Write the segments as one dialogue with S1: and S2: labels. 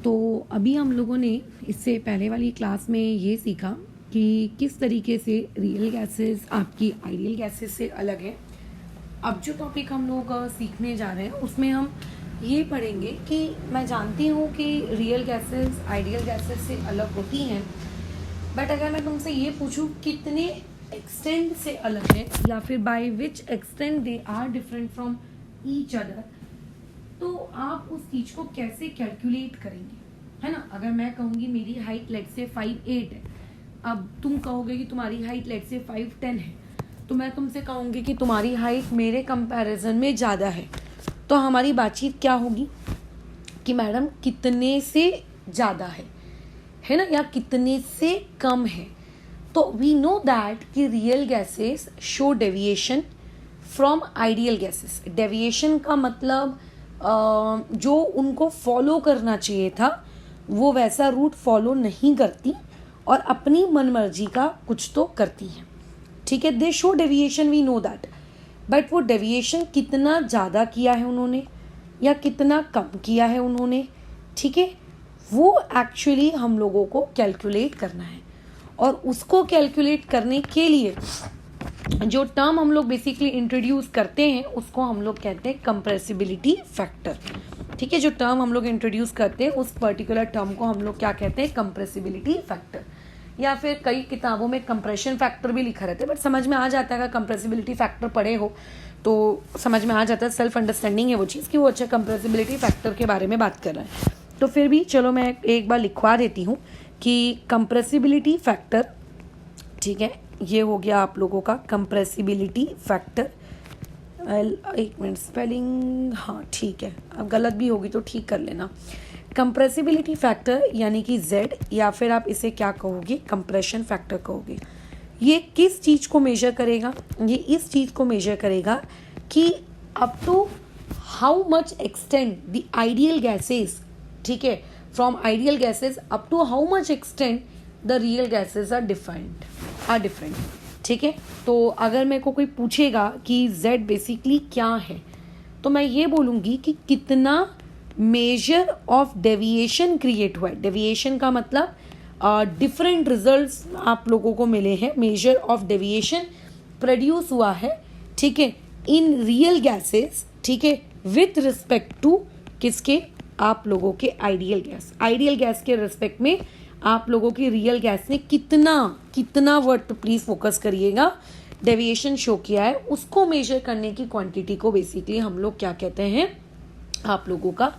S1: तो अभी हम लोगों ने इससे पहले वाली क्लास में ये सीखा कि किस तरीके से रियल गैसेस आपकी आइडियल गैसेस से अलग है। अब जो टॉपिक हम लोग सीखने जा रहे हैं उसमें हम ये पढ़ेंगे कि मैं जानती हूँ कि रियल गैसेस आइडियल गैसेस से अलग होती हैं, बट अगर मैं तुमसे ये पूछूँ कितने एक्सटेंट से अलग है या फिर by which extent they are different from each other, तो आप उस चीज को कैसे कैलकुलेट करेंगे, है ना। अगर मैं कहूँगी मेरी हाइट लेट से 5'8" है, अब तुम कहोगे कि तुम्हारी हाइट लेट से 5'10" है, तो मैं तुमसे कहूँगी कि तुम्हारी हाइट मेरे कंपैरिजन में ज़्यादा है, तो हमारी बातचीत क्या होगी कि मैडम कितने से ज़्यादा है ना, या कितने से कम है। तो वी नो दैट कि real gases show deviation from ideal gases. Deviation का मतलब जो उनको फॉलो करना चाहिए था वो वैसा रूट फॉलो नहीं करती और अपनी मनमर्जी का कुछ तो करती हैं, ठीक है। They show deviation, we know that, but वो डेविएशन कितना ज़्यादा किया है उन्होंने या कितना कम किया है उन्होंने, ठीक है, वो एक्चुअली हम लोगों को कैलकुलेट करना है। और उसको कैलकुलेट करने के लिए जो टर्म हम लोग बेसिकली इंट्रोड्यूस करते हैं उसको हम लोग कहते हैं कंप्रेसिबिलिटी फैक्टर, ठीक है। जो टर्म हम लोग इंट्रोड्यूस करते हैं उस पर्टिकुलर टर्म को हम लोग क्या कहते हैं, कंप्रेसिबिलिटी फैक्टर, या फिर कई किताबों में कंप्रेशन फैक्टर भी लिखा रहता है, बट समझ में आ जाता है अगर कंप्रेसिबिलिटी फैक्टर पढ़े हो तो समझ में आ जाता है, सेल्फ अंडरस्टैंडिंग है वो चीज़ कि वो अच्छा कंप्रेसिबिलिटी फैक्टर के बारे में बात कर रहा है। तो फिर भी चलो मैं एक बार लिखवा देती हूँ कि कंप्रेसिबिलिटी फैक्टर, ठीक है, ये हो गया आप लोगों का कंप्रेसिबिलिटी फैक्टर। एक मिनट, स्पेलिंग हाँ ठीक है, अब गलत भी होगी तो ठीक कर लेना। कंप्रेसिबिलिटी फैक्टर यानी कि Z, या फिर आप इसे क्या कहोगे, कंप्रेशन फैक्टर कहोगे। ये किस चीज़ को मेजर करेगा, ये इस चीज़ को मेजर करेगा कि up to how much extend the ideal gases, ठीक है, from ideal gases up to how much extend the real gases are different, ठीक है। तो अगर मेरे को कोई पूछेगा कि Z बेसिकली क्या है, तो मैं ये बोलूँगी कि कितना मेजर ऑफ डेविएशन क्रिएट हुआ है। डेविएशन का मतलब डिफरेंट रिजल्ट्स आप लोगों को मिले हैं, मेजर ऑफ डेविएशन प्रोड्यूस हुआ है, ठीक है, इन रियल गैसेस, ठीक है, विथ रिस्पेक्ट टू किसके, आप लोगों के आइडियल गैस के रिस्पेक्ट में आप लोगों की रियल गैस ने कितना वर्ड प्लीज फोकस करिएगा, डेविएशन शो किया है, उसको मेजर करने की क्वांटिटी को बेसिकली हम लोग क्या कहते हैं, आप लोगों का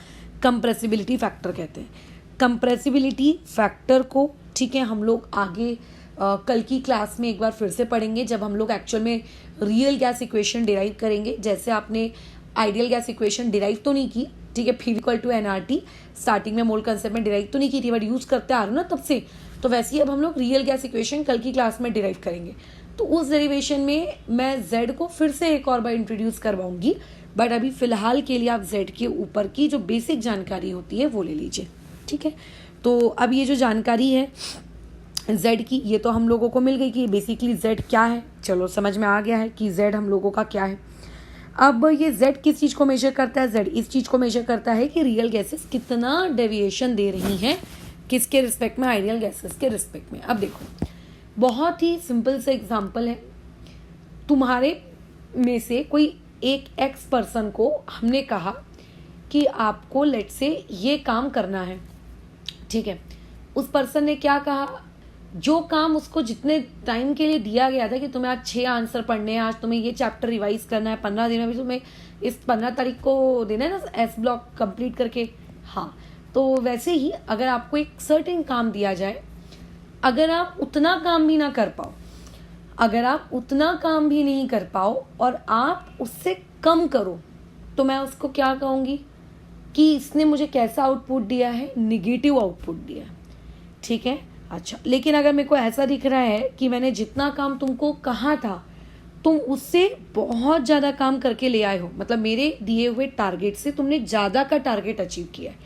S1: कंप्रेसिबिलिटी फैक्टर कहते हैं। कंप्रेसिबिलिटी फैक्टर को, ठीक है, हम लोग आगे कल की क्लास में एक बार फिर से पढ़ेंगे जब हम लोग एक्चुअल में रियल गैस इक्वेशन डिराइव करेंगे। जैसे आपने आइडियल गैस इक्वेशन डिराइव तो नहीं की, ठीक है, P = nRT स्टार्टिंग में मोल कंसेप्ट में डिराइव तो नहीं की थी, बट यूज करते आ रहे हो ना तब से, तो वैसे ही अब हम लोग रियल गैस इक्वेशन कल की क्लास में डिराइव करेंगे। तो उस डेरिवेशन में मैं Z को फिर से एक और बार इंट्रोड्यूस करवाऊंगी, बट अभी फिलहाल के लिए आप Z के ऊपर की जो बेसिक जानकारी होती है वो ले लीजिए, ठीक है। तो अब ये जो जानकारी है Z की, ये तो हम लोगों को मिल गई कि बेसिकली Z क्या है, चलो समझ में आ गया है कि Z हम लोगों का क्या है। अब ये Z किस चीज़ को मेजर करता है, Z इस चीज़ को मेजर करता है कि रियल गैसेस कितना डेविएशन दे रही हैं किसके रिस्पेक्ट में, आइडियल गैसेस के रिस्पेक्ट में। अब देखो बहुत ही सिंपल से एग्जांपल है, तुम्हारे में से कोई एक एक्स पर्सन को हमने कहा कि आपको लेट से ये काम करना है, ठीक है। उस पर्सन ने क्या कहा, जो काम उसको जितने टाइम के लिए दिया गया था कि तुम्हें आज 6 आंसर पढ़ने हैं, आज तुम्हें ये चैप्टर रिवाइज करना है, 15 दिन में भी तुम्हें इस 15 तारीख को देना है ना S ब्लॉक कंप्लीट करके, हाँ, तो वैसे ही अगर आपको एक सर्टेन काम दिया जाए, अगर आप उतना काम भी नहीं कर पाओ और आप उससे कम करो, तो मैं उसको क्या कहूँगी कि इसने मुझे कैसा आउटपुट दिया है, निगेटिव आउटपुट दिया है, ठीक है। अच्छा, लेकिन अगर मेरे को ऐसा दिख रहा है कि मैंने जितना काम तुमको कहा था तुम उससे बहुत ज़्यादा काम करके ले आए हो, मतलब मेरे दिए हुए टारगेट से तुमने ज़्यादा का टारगेट अचीव किया है,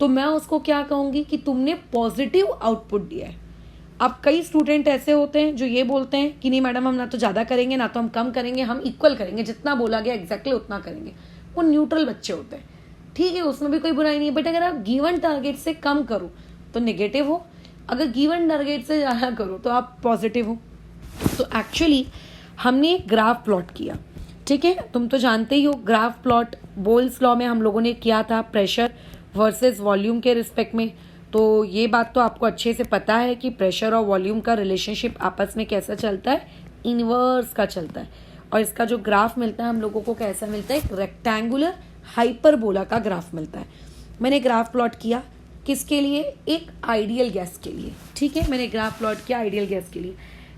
S1: तो मैं उसको क्या कहूँगी कि तुमने पॉजिटिव आउटपुट दिया है। अब कई स्टूडेंट ऐसे होते हैं जो ये बोलते हैं कि नहीं मैडम हम ना तो ज़्यादा करेंगे ना तो हम कम करेंगे, हम इक्वल करेंगे, जितना बोला गया एग्जैक्टली उतना करेंगे। वो न्यूट्रल बच्चे होते हैं, ठीक है, उसमें भी कोई बुराई नहीं है, बट अगर आप गिवन टारगेट से कम करो तो नेगेटिव हो, अगर गिवन टारगेट से ज़्यादा करो तो आप पॉजिटिव हो। तो एक्चुअली हमने एक ग्राफ प्लॉट किया, ठीक है, तुम तो जानते ही हो ग्राफ प्लॉट बोल्स लॉ में हम लोगों ने किया था प्रेशर वर्सेस वॉल्यूम के रिस्पेक्ट में। तो ये बात तो आपको अच्छे से पता है कि प्रेशर और वॉल्यूम का रिलेशनशिप आपस में कैसा चलता है, इनवर्स का चलता है। और इसका जो ग्राफ मिलता है हम लोगों को कैसा मिलता है, एक रेक्टेंगुलर हाइपरबोला का ग्राफ मिलता है। मैंने ग्राफ प्लॉट किया किसके लिए, एक आइडियल गैस के लिए, ठीक है, मैंने ग्राफ प्लॉट किया आइडियल गैस के लिए।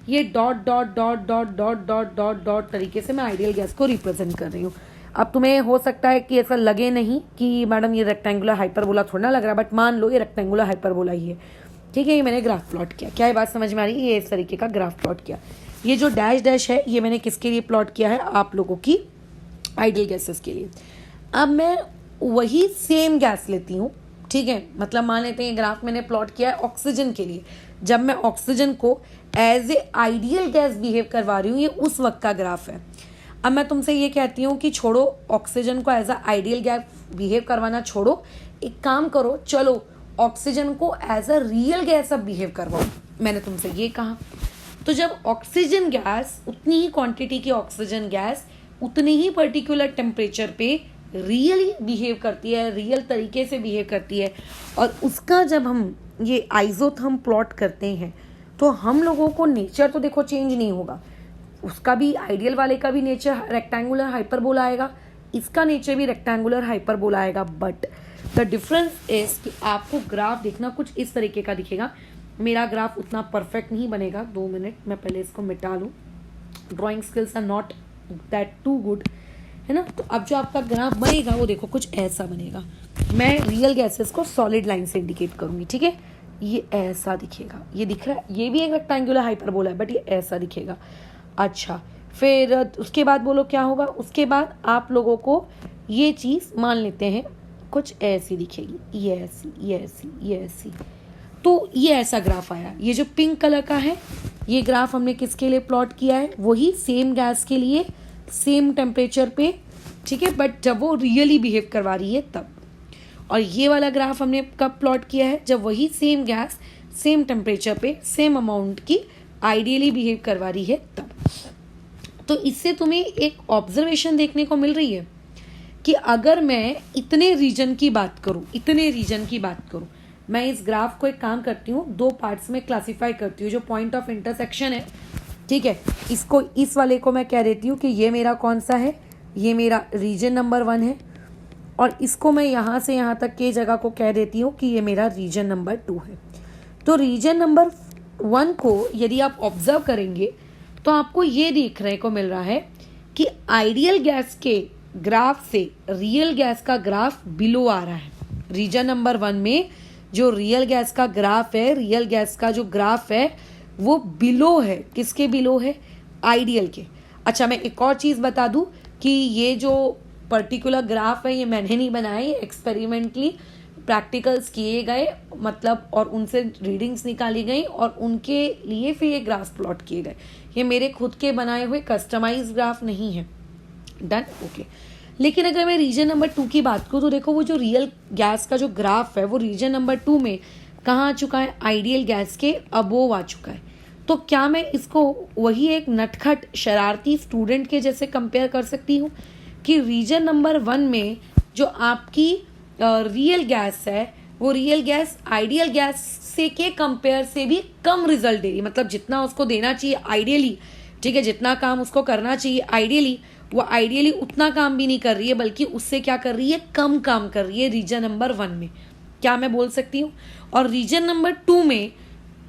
S1: ये dot dot dot dot dot dot dot dot तरीके से मैं आइडियल गैस को रिप्रेजेंट कर रही हूँ। अब तुम्हें हो सकता है कि ऐसा लगे नहीं कि मैडम ये रेक्टेंगुलर हाइपरबोला थोड़ा ना लग रहा है, बट मान लो ये रेक्टेंगुलर हाइपरबोला ही है, ठीक है। ये मैंने ग्राफ प्लॉट किया, क्या ये बात समझ में आ रही है, ये इस तरीके का ग्राफ प्लॉट किया। ये जो डैश डैश है ये मैंने किसके लिए प्लॉट किया है, आप लोगों की आइडियल गैसेस के लिए। अब मैं वही सेम गैस लेती हूँ, ठीक है, मतलब मान लेते हैं ग्राफ मैंने प्लॉट किया है ऑक्सीजन के लिए। जब मैं ऑक्सीजन को as a ideal gas behave करवा रही हूँ, ये उस वक्त का ग्राफ है। अब मैं तुमसे ये कहती हूँ कि छोड़ो ऑक्सीजन को as a ideal gas behave करवाना छोड़ो, एक काम करो, चलो ऑक्सीजन को एज अ रियल गैस अब बिहेव करवाओ। मैंने तुमसे ये कहा। तो जब ऑक्सीजन गैस, उतनी ही क्वांटिटी की ऑक्सीजन गैस उतने ही पर्टिकुलर टेम्परेचर पे रियली बिहेव करती है, रियल तरीके से बिहेव करती है, और उसका जब हम ये आइसोथर्म प्लॉट करते हैं तो हम लोगों को नेचर तो देखो चेंज नहीं होगा, उसका भी आइडियल वाले का भी नेचर रेक्टेंगुलर हाइपरबोला आएगा, इसका नेचर भी रेक्टेंगुलर हाइपरबोला आएगा। बट द डिफरेंस इज कि आपको ग्राफ देखना कुछ इस तरीके का दिखेगा। मेरा ग्राफ उतना परफेक्ट नहीं बनेगा, 2 मिनट मैं पहले इसको मिटा लूँ, drawing skills are not that too good, है ना। तो अब जो आपका ग्राफ बनेगा वो देखो कुछ ऐसा बनेगा। मैं रियल गैसेस को सॉलिड लाइन से इंडिकेट करूंगी, ठीक है, ये ऐसा दिखेगा, ये दिख रहा है, ये भी एक रेक्टेंगुलर हाइपरबोला है बट ये ऐसा दिखेगा। अच्छा, फिर उसके बाद बोलो क्या होगा, उसके बाद आप लोगों को ये चीज़ मान लेते हैं कुछ ऐसी दिखेगी, ये ऐसी, ये ऐसी, ये ऐसी। तो ये ऐसा ग्राफ आया। ये जो पिंक कलर का है ये ग्राफ हमने किसके लिए प्लॉट किया है, वही सेम गैस के लिए सेम टेम्परेचर पे, ठीक है, बट जब वो रियली बिहेव करवा रही है तब। और ये वाला ग्राफ हमने कब प्लॉट किया है, जब वही सेम गैस सेम टेम्परेचर पे सेम अमाउंट की आइडियली बिहेव करवा रही है तब। तो इससे तुम्हें एक ऑब्जर्वेशन देखने को मिल रही है कि अगर मैं इतने रीजन की बात करूं, मैं इस ग्राफ को एक काम करती हूँ 2 पार्ट्स में क्लासिफाई करती हूँ। जो पॉइंट ऑफ इंटरसेक्शन है, ठीक है, इसको, इस वाले को मैं कह देती हूँ कि ये मेरा कौन सा है, ये मेरा रीजन नंबर 1 है, और इसको मैं यहाँ से यहाँ तक के जगह को कह देती हूँ कि ये मेरा रीजन नंबर 2 है। तो रीजन नंबर 1 को यदि आप ऑब्जर्व करेंगे तो आपको ये देखने को मिल रहा है कि आइडियल गैस के ग्राफ से रियल गैस का ग्राफ बिलो आ रहा है। रीजन नंबर 1 में जो रियल गैस का ग्राफ है, रियल गैस का जो ग्राफ है वो बिलो है, किसके बिलो है, आइडियल के। अच्छा, मैं एक और चीज़ बता दूं कि ये जो पर्टिकुलर ग्राफ है ये मैंने नहीं बनाया, ये एक्सपेरिमेंटली प्रैक्टिकल्स किए गए, मतलब, और उनसे रीडिंग्स निकाली गई और उनके लिए फिर ये ग्राफ प्लॉट किए गए। ये मेरे खुद के बनाए हुए कस्टमाइज ग्राफ नहीं है। Done, okay. लेकिन अगर मैं रीजन नंबर 2 की बात करूँ तो देखो वो जो रियल गैस का जो ग्राफ है वो रीजन नंबर 2 में कहाँ आ चुका है, आइडियल गैस के अबोव आ चुका है। तो क्या मैं इसको वही एक नटखट शरारती स्टूडेंट के जैसे कंपेयर कर सकती हूँ कि रीजन नंबर 1 में जो आपकी रियल गैस है वो रियल गैस आइडियल गैस से के कंपेयर से भी कम रिजल्ट दे रही है, मतलब जितना उसको देना चाहिए आइडियली, ठीक है, जितना काम उसको करना चाहिए आइडियली, वो आइडियली उतना काम भी नहीं कर रही है, बल्कि उससे क्या कर रही है, कम काम कर रही है रीजन नंबर 1 में। क्या मैं बोल सकती हूँ? और रीजन नंबर 2 में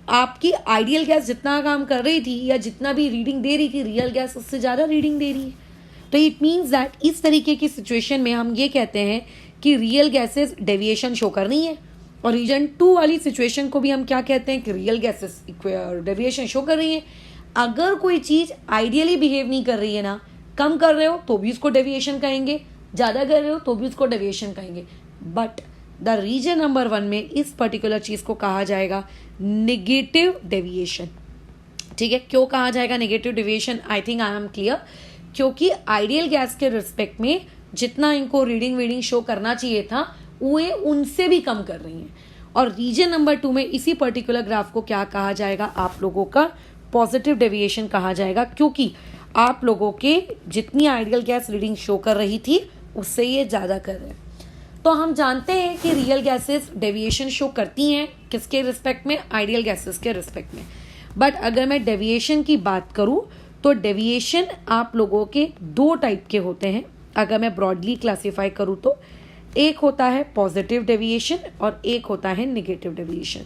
S1: आपकी आइडियल गैस जितना काम कर रही थी या जितना भी रीडिंग दे रही थी, रियल गैस उससे ज़्यादा रीडिंग दे रही है। तो इट मीन्स दैट इस तरीके की सिचुएशन में हम ये कहते हैं कि रियल गैसेस डेविएशन शो कर रही है, और रीजन 2 वाली सिचुएशन को भी हम क्या कहते हैं कि रियल गैसेस डेविएशन शो कर रही है। अगर कोई चीज़ आइडियली बिहेव नहीं कर रही है ना, कम कर रहे हो तो भी उसको डेविएशन कहेंगे, ज़्यादा कर रहे हो तो भी उसको डेविएशन कहेंगे। बट द रीजन नंबर 1 में इस पर्टिकुलर चीज़ को कहा जाएगा नेगेटिव डेविएशन। ठीक है, क्यों कहा जाएगा negative deviation? I think I am clear. क्योंकि आइडियल गैस के रिस्पेक्ट में जितना इनको रीडिंग शो करना चाहिए था वो उनसे भी कम कर रही हैं। और रीजन नंबर 2 में इसी पर्टिकुलर ग्राफ को क्या कहा जाएगा, आप लोगों का पॉजिटिव डेविएशन कहा जाएगा, क्योंकि आप लोगों के जितनी आइडियल गैस रीडिंग शो कर रही थी उससे ये ज़्यादा कर रहे हैं। तो हम जानते हैं कि रियल गैसेस डेविएशन शो करती हैं किसके रिस्पेक्ट में, आइडियल गैसेस के रिस्पेक्ट में। बट अगर मैं डेविएशन की बात करूं तो डेविएशन आप लोगों के 2 टाइप के होते हैं। अगर मैं ब्रॉडली क्लासीफाई करूं तो एक होता है पॉजिटिव डेविएशन और एक होता है नेगेटिव डेविएशन।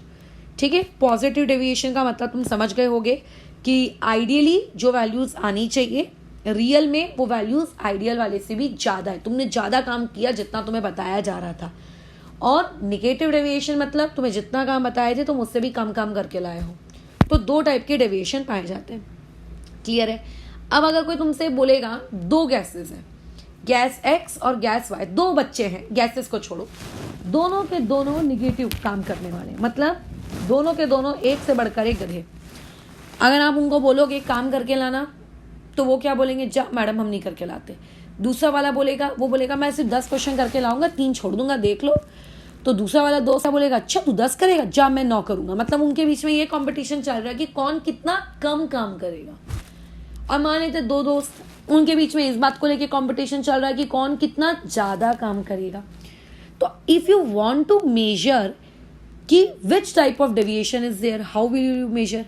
S1: ठीक है, पॉजिटिव डेविएशन का मतलब तुम समझ गए होगे कि आइडियली जो वैल्यूज आनी चाहिए रियल में वो वैल्यूज आइडियल वाले से भी ज़्यादा है, तुमने ज़्यादा काम किया जितना तुम्हें बताया जा रहा था। और नेगेटिव डेविएशन मतलब तुम्हें जितना काम बताए थे तुम उससे भी कम काम करके लाए हो। तो 2 टाइप के डेविएशन पाए जाते हैं। क्लियर है। अब अगर कोई तुमसे बोलेगा 2 गैसेस हैं, गैस एक्स और गैस वाई, 2 बच्चे हैं, गैसेस को छोड़ो, दोनों के दोनों निगेटिव काम करने वाले, मतलब दोनों के दोनों एक से बढ़कर एक गधे। अगर आप उनको बोलोगे काम करके लाना तो वो क्या बोलेंगे, जा मैडम हम नहीं करके लाते। दूसरा वाला बोलेगा, वो बोलेगा मैं सिर्फ 10 क्वेश्चन करके लाऊंगा, 3 छोड़ दूंगा, देख लो। तो दूसरा वाला दोस्त बोलेगा अच्छा तू 10 करेगा, जा मैं 9 करूंगा। मतलब उनके बीच में ये कंपटीशन चल रहा है कि कौन कितना कम काम करेगा। और मान लेते 2 दोस्त, उनके बीच में इस बात को लेके कंपटीशन चल रहा है कि कौन कितना ज्यादा काम करेगा। तो if you want to measure कि which type of deviation is there, how will you measure?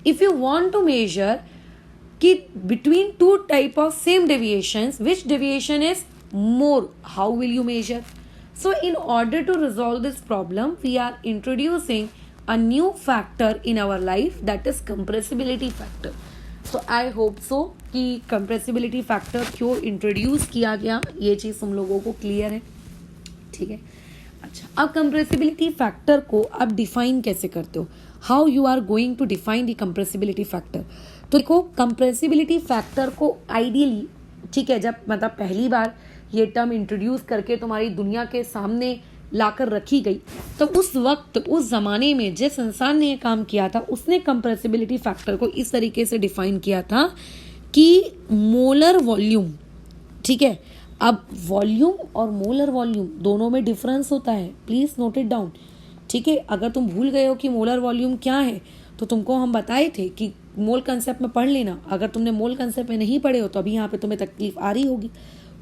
S1: If you want to measure कि between 2 type of same deviations, which deviation is more, how will you measure? So in order to resolve this problem, we are introducing a new factor in our life, that is compressibility factor. So I hope so कि compressibility factor क्यों introduce किया गया ये चीज़ तुम लोगों को clear है। ठीक है, अच्छा अब compressibility factor को आप define कैसे करते हो, how you are going to define the compressibility factor? तो देखो कंप्रेसिबिलिटी फैक्टर को आइडियली, ठीक है, जब मतलब पहली बार ये टर्म इंट्रोड्यूस करके तुम्हारी दुनिया के सामने लाकर रखी गई तो उस वक्त उस जमाने में जिस इंसान ने ये काम किया था उसने कंप्रेसिबिलिटी फैक्टर को इस तरीके से डिफाइन किया था कि मोलर वॉल्यूम, ठीक है, अब वॉल्यूम और मोलर वॉल्यूम दोनों में डिफरेंस होता है, प्लीज नोट इट डाउन। ठीक है, अगर तुम भूल गए हो कि मोलर वॉल्यूम क्या है तो तुमको हम बताए थे कि मोल कंसेप्ट में पढ़ लेना। अगर तुमने मोल कंसेप्ट में नहीं पढ़े हो तो अभी यहाँ पे तुम्हें तकलीफ आ रही होगी,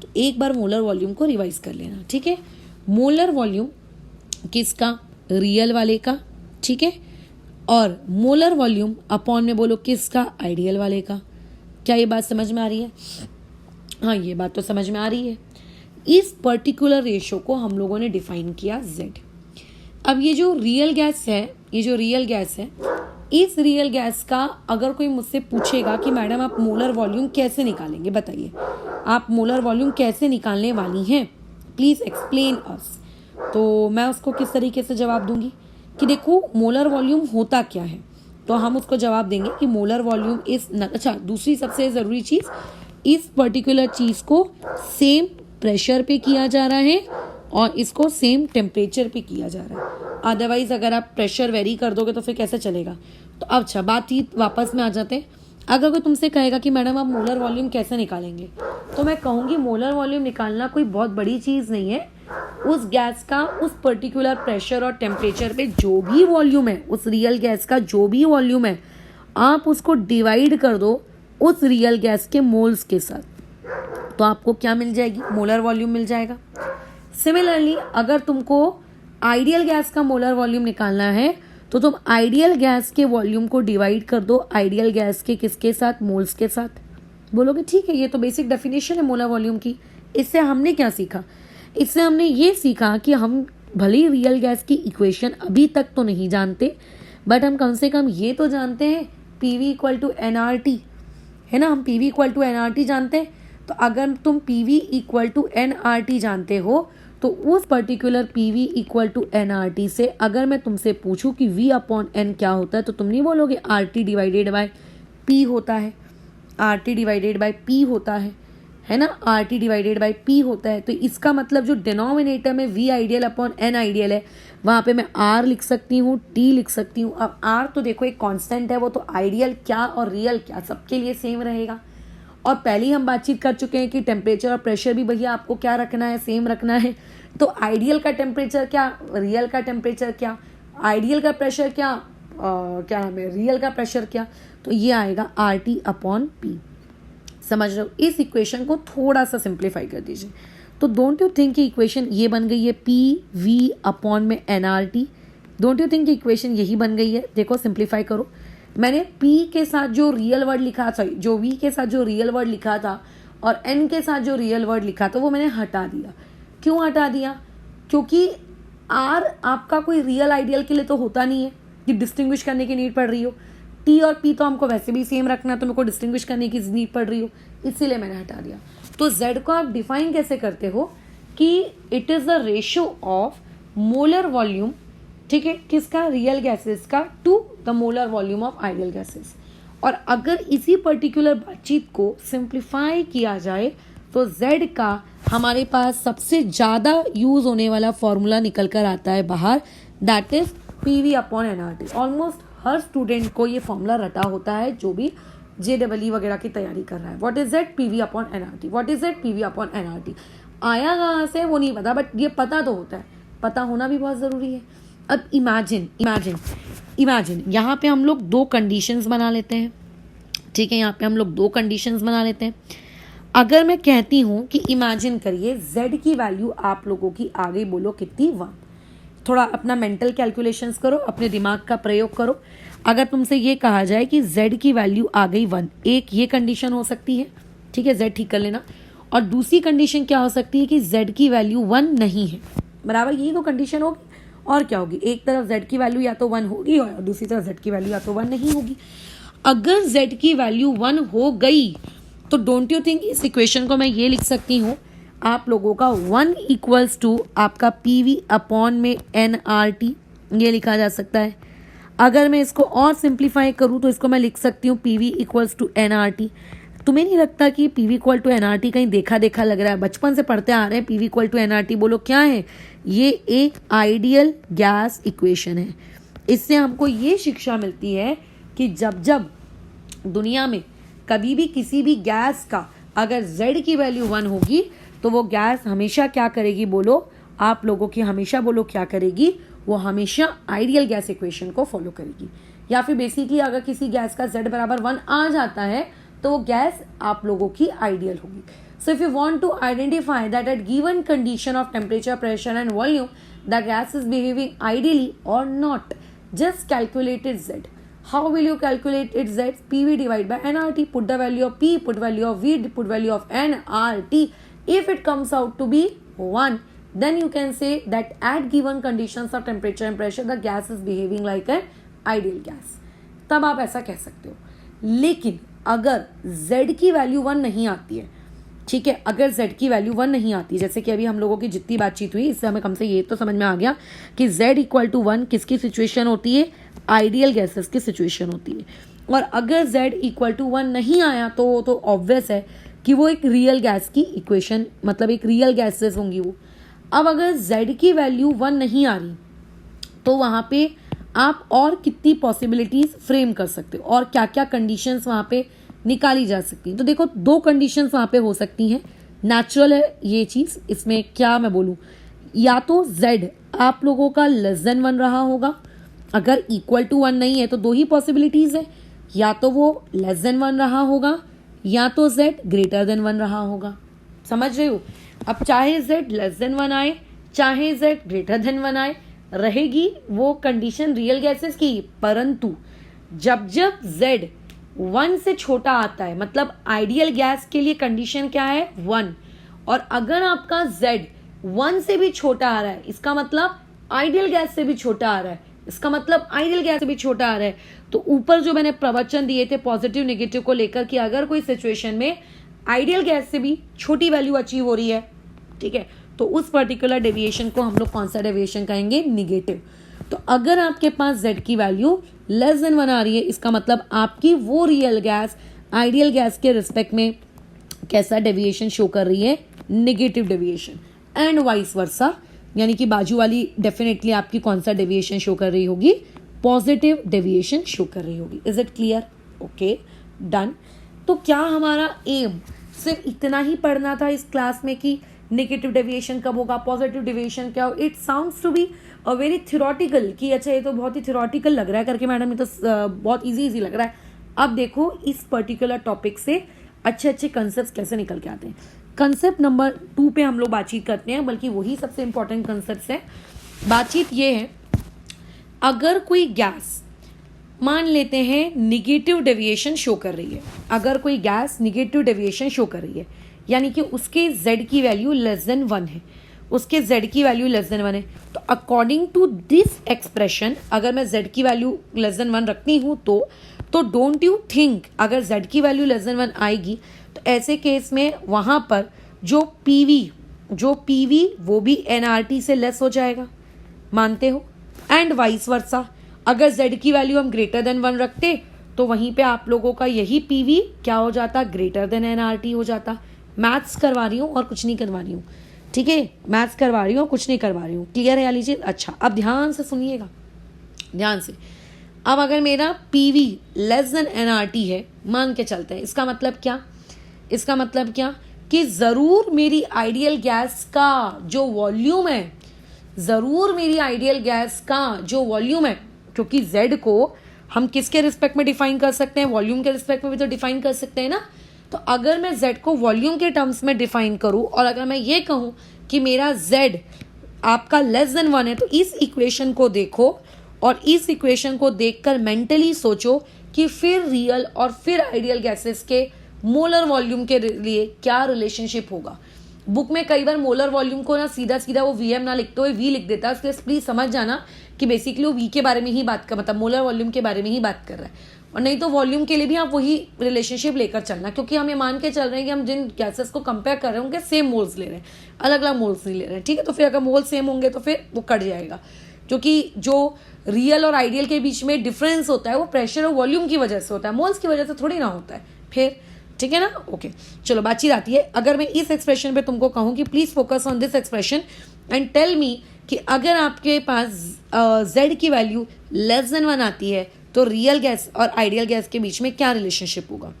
S1: तो एक बार मोलर वॉल्यूम को रिवाइज कर लेना। ठीक है, मोलर वॉल्यूम किसका, रियल वाले का, ठीक है, और मोलर वॉल्यूम अपॉन में बोलो किसका, आइडियल वाले का। क्या ये बात समझ में आ रही है? हाँ, ये बात तो समझ में आ रही है। इस पर्टिकुलर रेशो को हम लोगों ने डिफाइन किया Z। अब ये जो रियल गैस है, इस रियल गैस का अगर कोई मुझसे पूछेगा कि मैडम आप मोलर वॉल्यूम कैसे निकालेंगे, बताइए आप मोलर वॉल्यूम कैसे निकालने वाली हैं, प्लीज एक्सप्लेन अस, तो मैं उसको किस तरीके से जवाब दूंगी कि देखो मोलर वॉल्यूम होता क्या है। तो हम उसको जवाब देंगे कि मोलर वॉल्यूम इस, अच्छा दूसरी सबसे ज़रूरी चीज़, इस पर्टिकुलर चीज़ को सेम प्रेशर पे किया जा रहा है और इसको सेम टेम्परेचर पे किया जा रहा है। अदरवाइज अगर आप प्रेशर वेरी कर दोगे तो फिर कैसे चलेगा। तो अब अच्छा बात ही वापस में आ जाते हैं। अगर कोई तुमसे कहेगा कि मैडम आप मोलर वॉल्यूम कैसे निकालेंगे, तो मैं कहूँगी मोलर वॉल्यूम निकालना कोई बहुत बड़ी चीज़ नहीं है। उस गैस का उस पर्टिकुलर प्रेशर और टेम्परेचर पे जो भी वॉल्यूम है, उस रियल गैस का जो भी वॉल्यूम है, आप उसको डिवाइड कर दो उस रियल गैस के मोल्स के साथ, तो आपको क्या मिल जाएगी, मोलर वॉल्यूम मिल जाएगा। सिमिलरली अगर तुमको आइडियल गैस का मोलर वॉल्यूम निकालना है तो तुम आइडियल गैस के वॉल्यूम को डिवाइड कर दो आइडियल गैस के किसके साथ, मोल्स के साथ। बोलोगे ठीक है, ये तो बेसिक डेफिनेशन है मोलर वॉल्यूम की। इससे हमने क्या सीखा, इससे हमने ये सीखा कि हम भले ही रियल गैस की इक्वेशन अभी तक तो नहीं जानते, बट हम कम से कम ये तो जानते हैं PV इक्वल टू NRT, है ना, हम PV इक्वल टू NRT जानते हैं। तो अगर तुम PV इक्वल टू NRT जानते हो तो उस particular PV equal to NRT से अगर मैं तुमसे पूछूं कि V अपॉन N क्या होता है, तो तुम नहीं बोलोगे RT डिवाइडेड बाय P होता है, RT डिवाइडेड बाय P होता है ना, RT डिवाइडेड बाय P होता है। तो इसका मतलब जो डिनोमिनेटर में V ideal upon N ideal है, वहाँ पे मैं R लिख सकती हूँ, T लिख सकती हूँ। अब R तो देखो एक कांस्टेंट है, वो तो आइडियल क्या और रियल क्या सबके लिए सेम रहेगा। और पहले ही हम बातचीत कर चुके हैं कि टेम्परेचर और प्रेशर भी भैया आपको क्या रखना है, सेम रखना है। तो आइडियल का टेम्परेचर क्या, रियल का टेम्परेचर क्या, आइडियल का प्रेशर क्या, क्या नाम है, रियल का प्रेशर क्या, तो ये आएगा RT अपॉन P। समझ रहे हो? इस इक्वेशन को थोड़ा सा सिंप्लीफाई कर दीजिए। तो डोंट यू थिंक कि इक्वेशन ये बन गई है PV अपॉन में NRT। डोंट यू थिंक कि इक्वेशन यही बन गई है? देखो सिंप्लीफाई करो। मैंने P के साथ जो रियल वर्ड लिखा, सॉरी जो V के साथ जो रियल वर्ड लिखा था और N के साथ जो रियल वर्ड लिखा था वो मैंने हटा दिया। क्यों हटा दिया? क्योंकि R आपका कोई रियल आइडियल के लिए तो होता नहीं है कि डिस्टिंग्विश करने की नीड पड़ रही हो। T और P तो हमको वैसे भी सेम रखना है, तो मेरे को डिस्टिंग्विश करने की नीड पड़ रही हो, इसीलिए मैंने हटा दिया। तो Z को आप डिफाइन कैसे करते हो कि it is the ratio of molar volume, ठीक है, किसका, रियल गैसेस का, to the molar volume of ideal gases. और अगर इसी पर्टिकुलर बातचीत को सिंप्लीफाई किया जाए तो Z का हमारे पास सबसे ज़्यादा यूज़ होने वाला फॉर्मूला निकल कर आता है बाहर, that is PV upon NRT। Almost her student को ये फॉर्मूला रटा होता है जो भी JEE वगैरह की तैयारी कर रहा है। What is that? PV upon NRT। What is that? PV upon NRT। आया कहाँ से वो नहीं पता, बट ये पता तो होता है, पता होना भी बहुत ज़रूरी है। अब इमेजिन यहाँ पे हम लोग दो कंडीशंस बना लेते हैं, ठीक है, यहाँ पे हम लोग दो कंडीशंस बना लेते हैं। अगर मैं कहती हूँ कि इमेजिन करिए Z की वैल्यू आप लोगों की आ गई, बोलो कितनी, 1। थोड़ा अपना मेंटल कैलकुलेशंस करो, अपने दिमाग का प्रयोग करो। अगर तुमसे ये कहा जाए कि Z की वैल्यू आ गई 1, एक ये कंडीशन हो सकती है, ठीक है, Z ठीक कर लेना। और दूसरी कंडीशन क्या हो सकती है कि Z की वैल्यू 1 नहीं है, बराबर, यही तो कंडीशन होगी। और क्या होगी? एक तरफ Z की वैल्यू या तो 1 होगी और दूसरी तरफ Z की वैल्यू या तो 1 नहीं होगी। अगर Z की वैल्यू 1 हो गई तो डोंट यू थिंक इस इक्वेशन को मैं ये लिख सकती हूँ आप लोगों का 1 इक्वल्स टू आपका PV अपॉन में NRT, ये लिखा जा सकता है। अगर मैं इसको और सिंप्लीफाई करूँ तो इसको मैं लिख सकती हूँ PV इक्वल्स टू NRT। तुम्हें नहीं लगता कि PV इक्वल टू NRT कहीं देखा देखा लग रहा है? बचपन से पढ़ते आ रहे हैं PV इक्वल टू NRT, बोलो क्या है? ये एक आइडियल गैस इक्वेशन है। इससे हमको ये शिक्षा मिलती है कि जब जब दुनिया में कभी भी किसी भी गैस का अगर Z की वैल्यू 1 होगी तो वो गैस हमेशा क्या करेगी, बोलो आप लोगों की, हमेशा बोलो क्या करेगी, वो हमेशा आइडियल गैस इक्वेशन को फॉलो करेगी। या फिर बेसिकली अगर किसी गैस का Z बराबर 1 आ जाता है तो वो गैस आप लोगों की आइडियल होगी। So if you want to identify that at given condition of temperature, pressure and volume the gas is behaving ideally और not, just calculate its Z. How will you calculate its Z? PV divided by NRT. Put the value of P, put value of V, put value of NRT. If it comes out to be 1, then you can say that at given conditions of temperature and pressure, the gas is behaving like an ideal gas. तब आप ऐसा कह सकते हो। लेकिन अगर Z की value 1 नहीं आती है, ठीक है, अगर Z की वैल्यू 1 नहीं आती, जैसे कि अभी हम लोगों की जितनी बातचीत हुई इससे हमें कम से ये तो समझ में आ गया कि Z इक्वल टू 1 किसकी सिचुएशन होती है, आइडियल गैसेस की सिचुएशन होती है। और अगर Z इक्वल टू 1 नहीं आया तो ऑब्वियस है कि वो एक रियल गैस की इक्वेशन, मतलब एक रियल गैसेस होंगी वो। अब अगर Z की वैल्यू 1 नहीं आ रही तो वहाँ पे आप और कितनी पॉसिबिलिटीज फ्रेम कर सकते हो और क्या क्या कंडीशंस वहाँ पे निकाली जा सकती हैं। तो देखो दो कंडीशंस वहाँ पे हो सकती हैं, नेचुरल है ये चीज़, इसमें क्या मैं बोलूँ, या तो Z आप लोगों का लेस देन 1 रहा होगा, अगर इक्वल टू 1 नहीं है तो दो ही पॉसिबिलिटीज़ है, या तो वो लेस देन 1 रहा होगा या तो Z ग्रेटर देन 1 रहा होगा। समझ रहे हो? अब चाहे Z लेस देन 1 आए चाहे Z ग्रेटर देन 1 आए, रहेगी वो कंडीशन रियल गैसेस की। परंतु जब जब Z 1 से छोटा आता है, मतलब आइडियल गैस के लिए कंडीशन क्या है, 1, और अगर आपका Z 1 से भी छोटा आ रहा है, इसका मतलब आइडियल गैस से भी छोटा आ रहा है, इसका मतलब आइडियल गैस से भी छोटा आ रहा है, तो ऊपर जो मैंने प्रवचन दिए थे पॉजिटिव नेगेटिव को लेकर कि अगर कोई सिचुएशन में आइडियल गैस से भी छोटी वैल्यू अचीव हो रही है, ठीक है, तो उस पर्टिकुलर डेविएशन को हम लोग कौन सा डेविएशन कहेंगे, निगेटिव। तो अगर आपके पास Z की वैल्यू लेस देन 1 आ रही है, इसका मतलब आपकी वो रियल गैस आइडियल गैस के रिस्पेक्ट में कैसा डेविएशन शो कर रही है, negative deviation, and vice versa, यानी कि बाजू वाली डेफिनेटली आपकी कौन सा डेविएशन शो कर रही होगी, पॉजिटिव डेविएशन शो कर रही होगी। Is it clear? Okay, done. तो क्या हमारा एम सिर्फ इतना ही पढ़ना था इस क्लास में कि नेगेटिव डेविएशन कब होगा, पॉजिटिव डेविएशन क्या हो? It sounds to be a very theoretical कि अच्छा ये तो बहुत ही थ्योरेटिकल लग रहा है करके मैडम, ये तो बहुत इजी लग रहा है। अब देखो इस पर्टिकुलर टॉपिक से अच्छे अच्छे कंसेप्ट कैसे निकल के आते हैं। कंसेप्ट नंबर 2 पे हम लोग बातचीत करते हैं, बल्कि वही सबसे इंपॉर्टेंट कंसेप्ट है। बातचीत ये है, अगर कोई गैस मान लेते हैं निगेटिव डेविएशन शो कर रही है, अगर कोई गैस निगेटिव डेविएशन शो कर रही है यानी कि उसके z की वैल्यू लेस देन 1 है, उसके z की वैल्यू लेस देन 1 है, तो अकॉर्डिंग टू दिस एक्सप्रेशन अगर मैं z की वैल्यू लेस देन 1 रखती हूँ तो डोंट यू थिंक अगर z की वैल्यू लेस देन 1 आएगी तो ऐसे केस में वहाँ पर जो पीवी वो भी nRT से लेस हो जाएगा, मानते हो? एंड वाइस वर्सा, अगर z की वैल्यू हम ग्रेटर देन 1 रखते तो वहीं पे आप लोगों का यही पीवी क्या हो जाता, ग्रेटर देन nRT हो जाता। मैथ्स करवा रही हूँ और कुछ नहीं करवा रही हूँ, ठीक है? मैथ्स करवा रही हूँ, कुछ नहीं करवा रही हूँ। क्लियर है लीजिए? अच्छा, अब ध्यान से सुनिएगा, ध्यान से। अब अगर मेरा पीवी लेस देन nRT है, मान के चलते हैं, इसका मतलब क्या? इसका मतलब क्या कि ज़रूर मेरी आइडियल गैस का जो वॉल्यूम है, ज़रूर मेरी आइडियल गैस का जो वॉल्यूम है, क्योंकि z को हम किसके रिस्पेक्ट में डिफाइन कर सकते हैं? वॉल्यूम के रिस्पेक्ट में भी तो डिफाइन कर सकते हैं ना। तो अगर मैं z को वॉल्यूम के टर्म्स में डिफाइन करूं और अगर मैं ये कहूं कि मेरा z आपका लेस देन 1 है, तो इस इक्वेशन को देखो और इस इक्वेशन को देखकर मेंटली सोचो कि फिर रियल और फिर आइडियल गैसेस के मोलर वॉल्यूम के लिए क्या रिलेशनशिप होगा। बुक में कई बार मोलर वॉल्यूम को ना सीधा सीधा वो वीएम ना लिखते हुए वी लिख देता है, इसलिए प्लीज समझ जाना कि बेसिकली वो वी के बारे में ही बात कर, मतलब मोलर वॉल्यूम के बारे में ही बात कर रहा है। और नहीं तो वॉल्यूम के लिए भी आप वही रिलेशनशिप लेकर चलना, क्योंकि हम ये मान के चल रहे हैं कि हम जिन गैसेस को कंपेयर कर रहे हैं उनके सेम मोल्स ले रहे हैं, अलग अलग मोल्स नहीं ले रहे हैं, ठीक है? तो फिर अगर मोल सेम होंगे तो फिर वो कट जाएगा, क्योंकि जो रियल और आइडियल के बीच में डिफरेंस होता है वो प्रेशर और वॉल्यूम की वजह से होता है, मोल्स की वजह से थोड़ी ना होता है फिर, ठीक है ना? ओके, चलो बातचीत आती है। अगर मैं इस एक्सप्रेशन पे तुमको कहूँ कि please focus on this expression and tell me कि अगर आपके पास z की वैल्यू लेस देन 1 आती है तो रियल गैस और आइडियल गैस के बीच में क्या रिलेशनशिप होगा?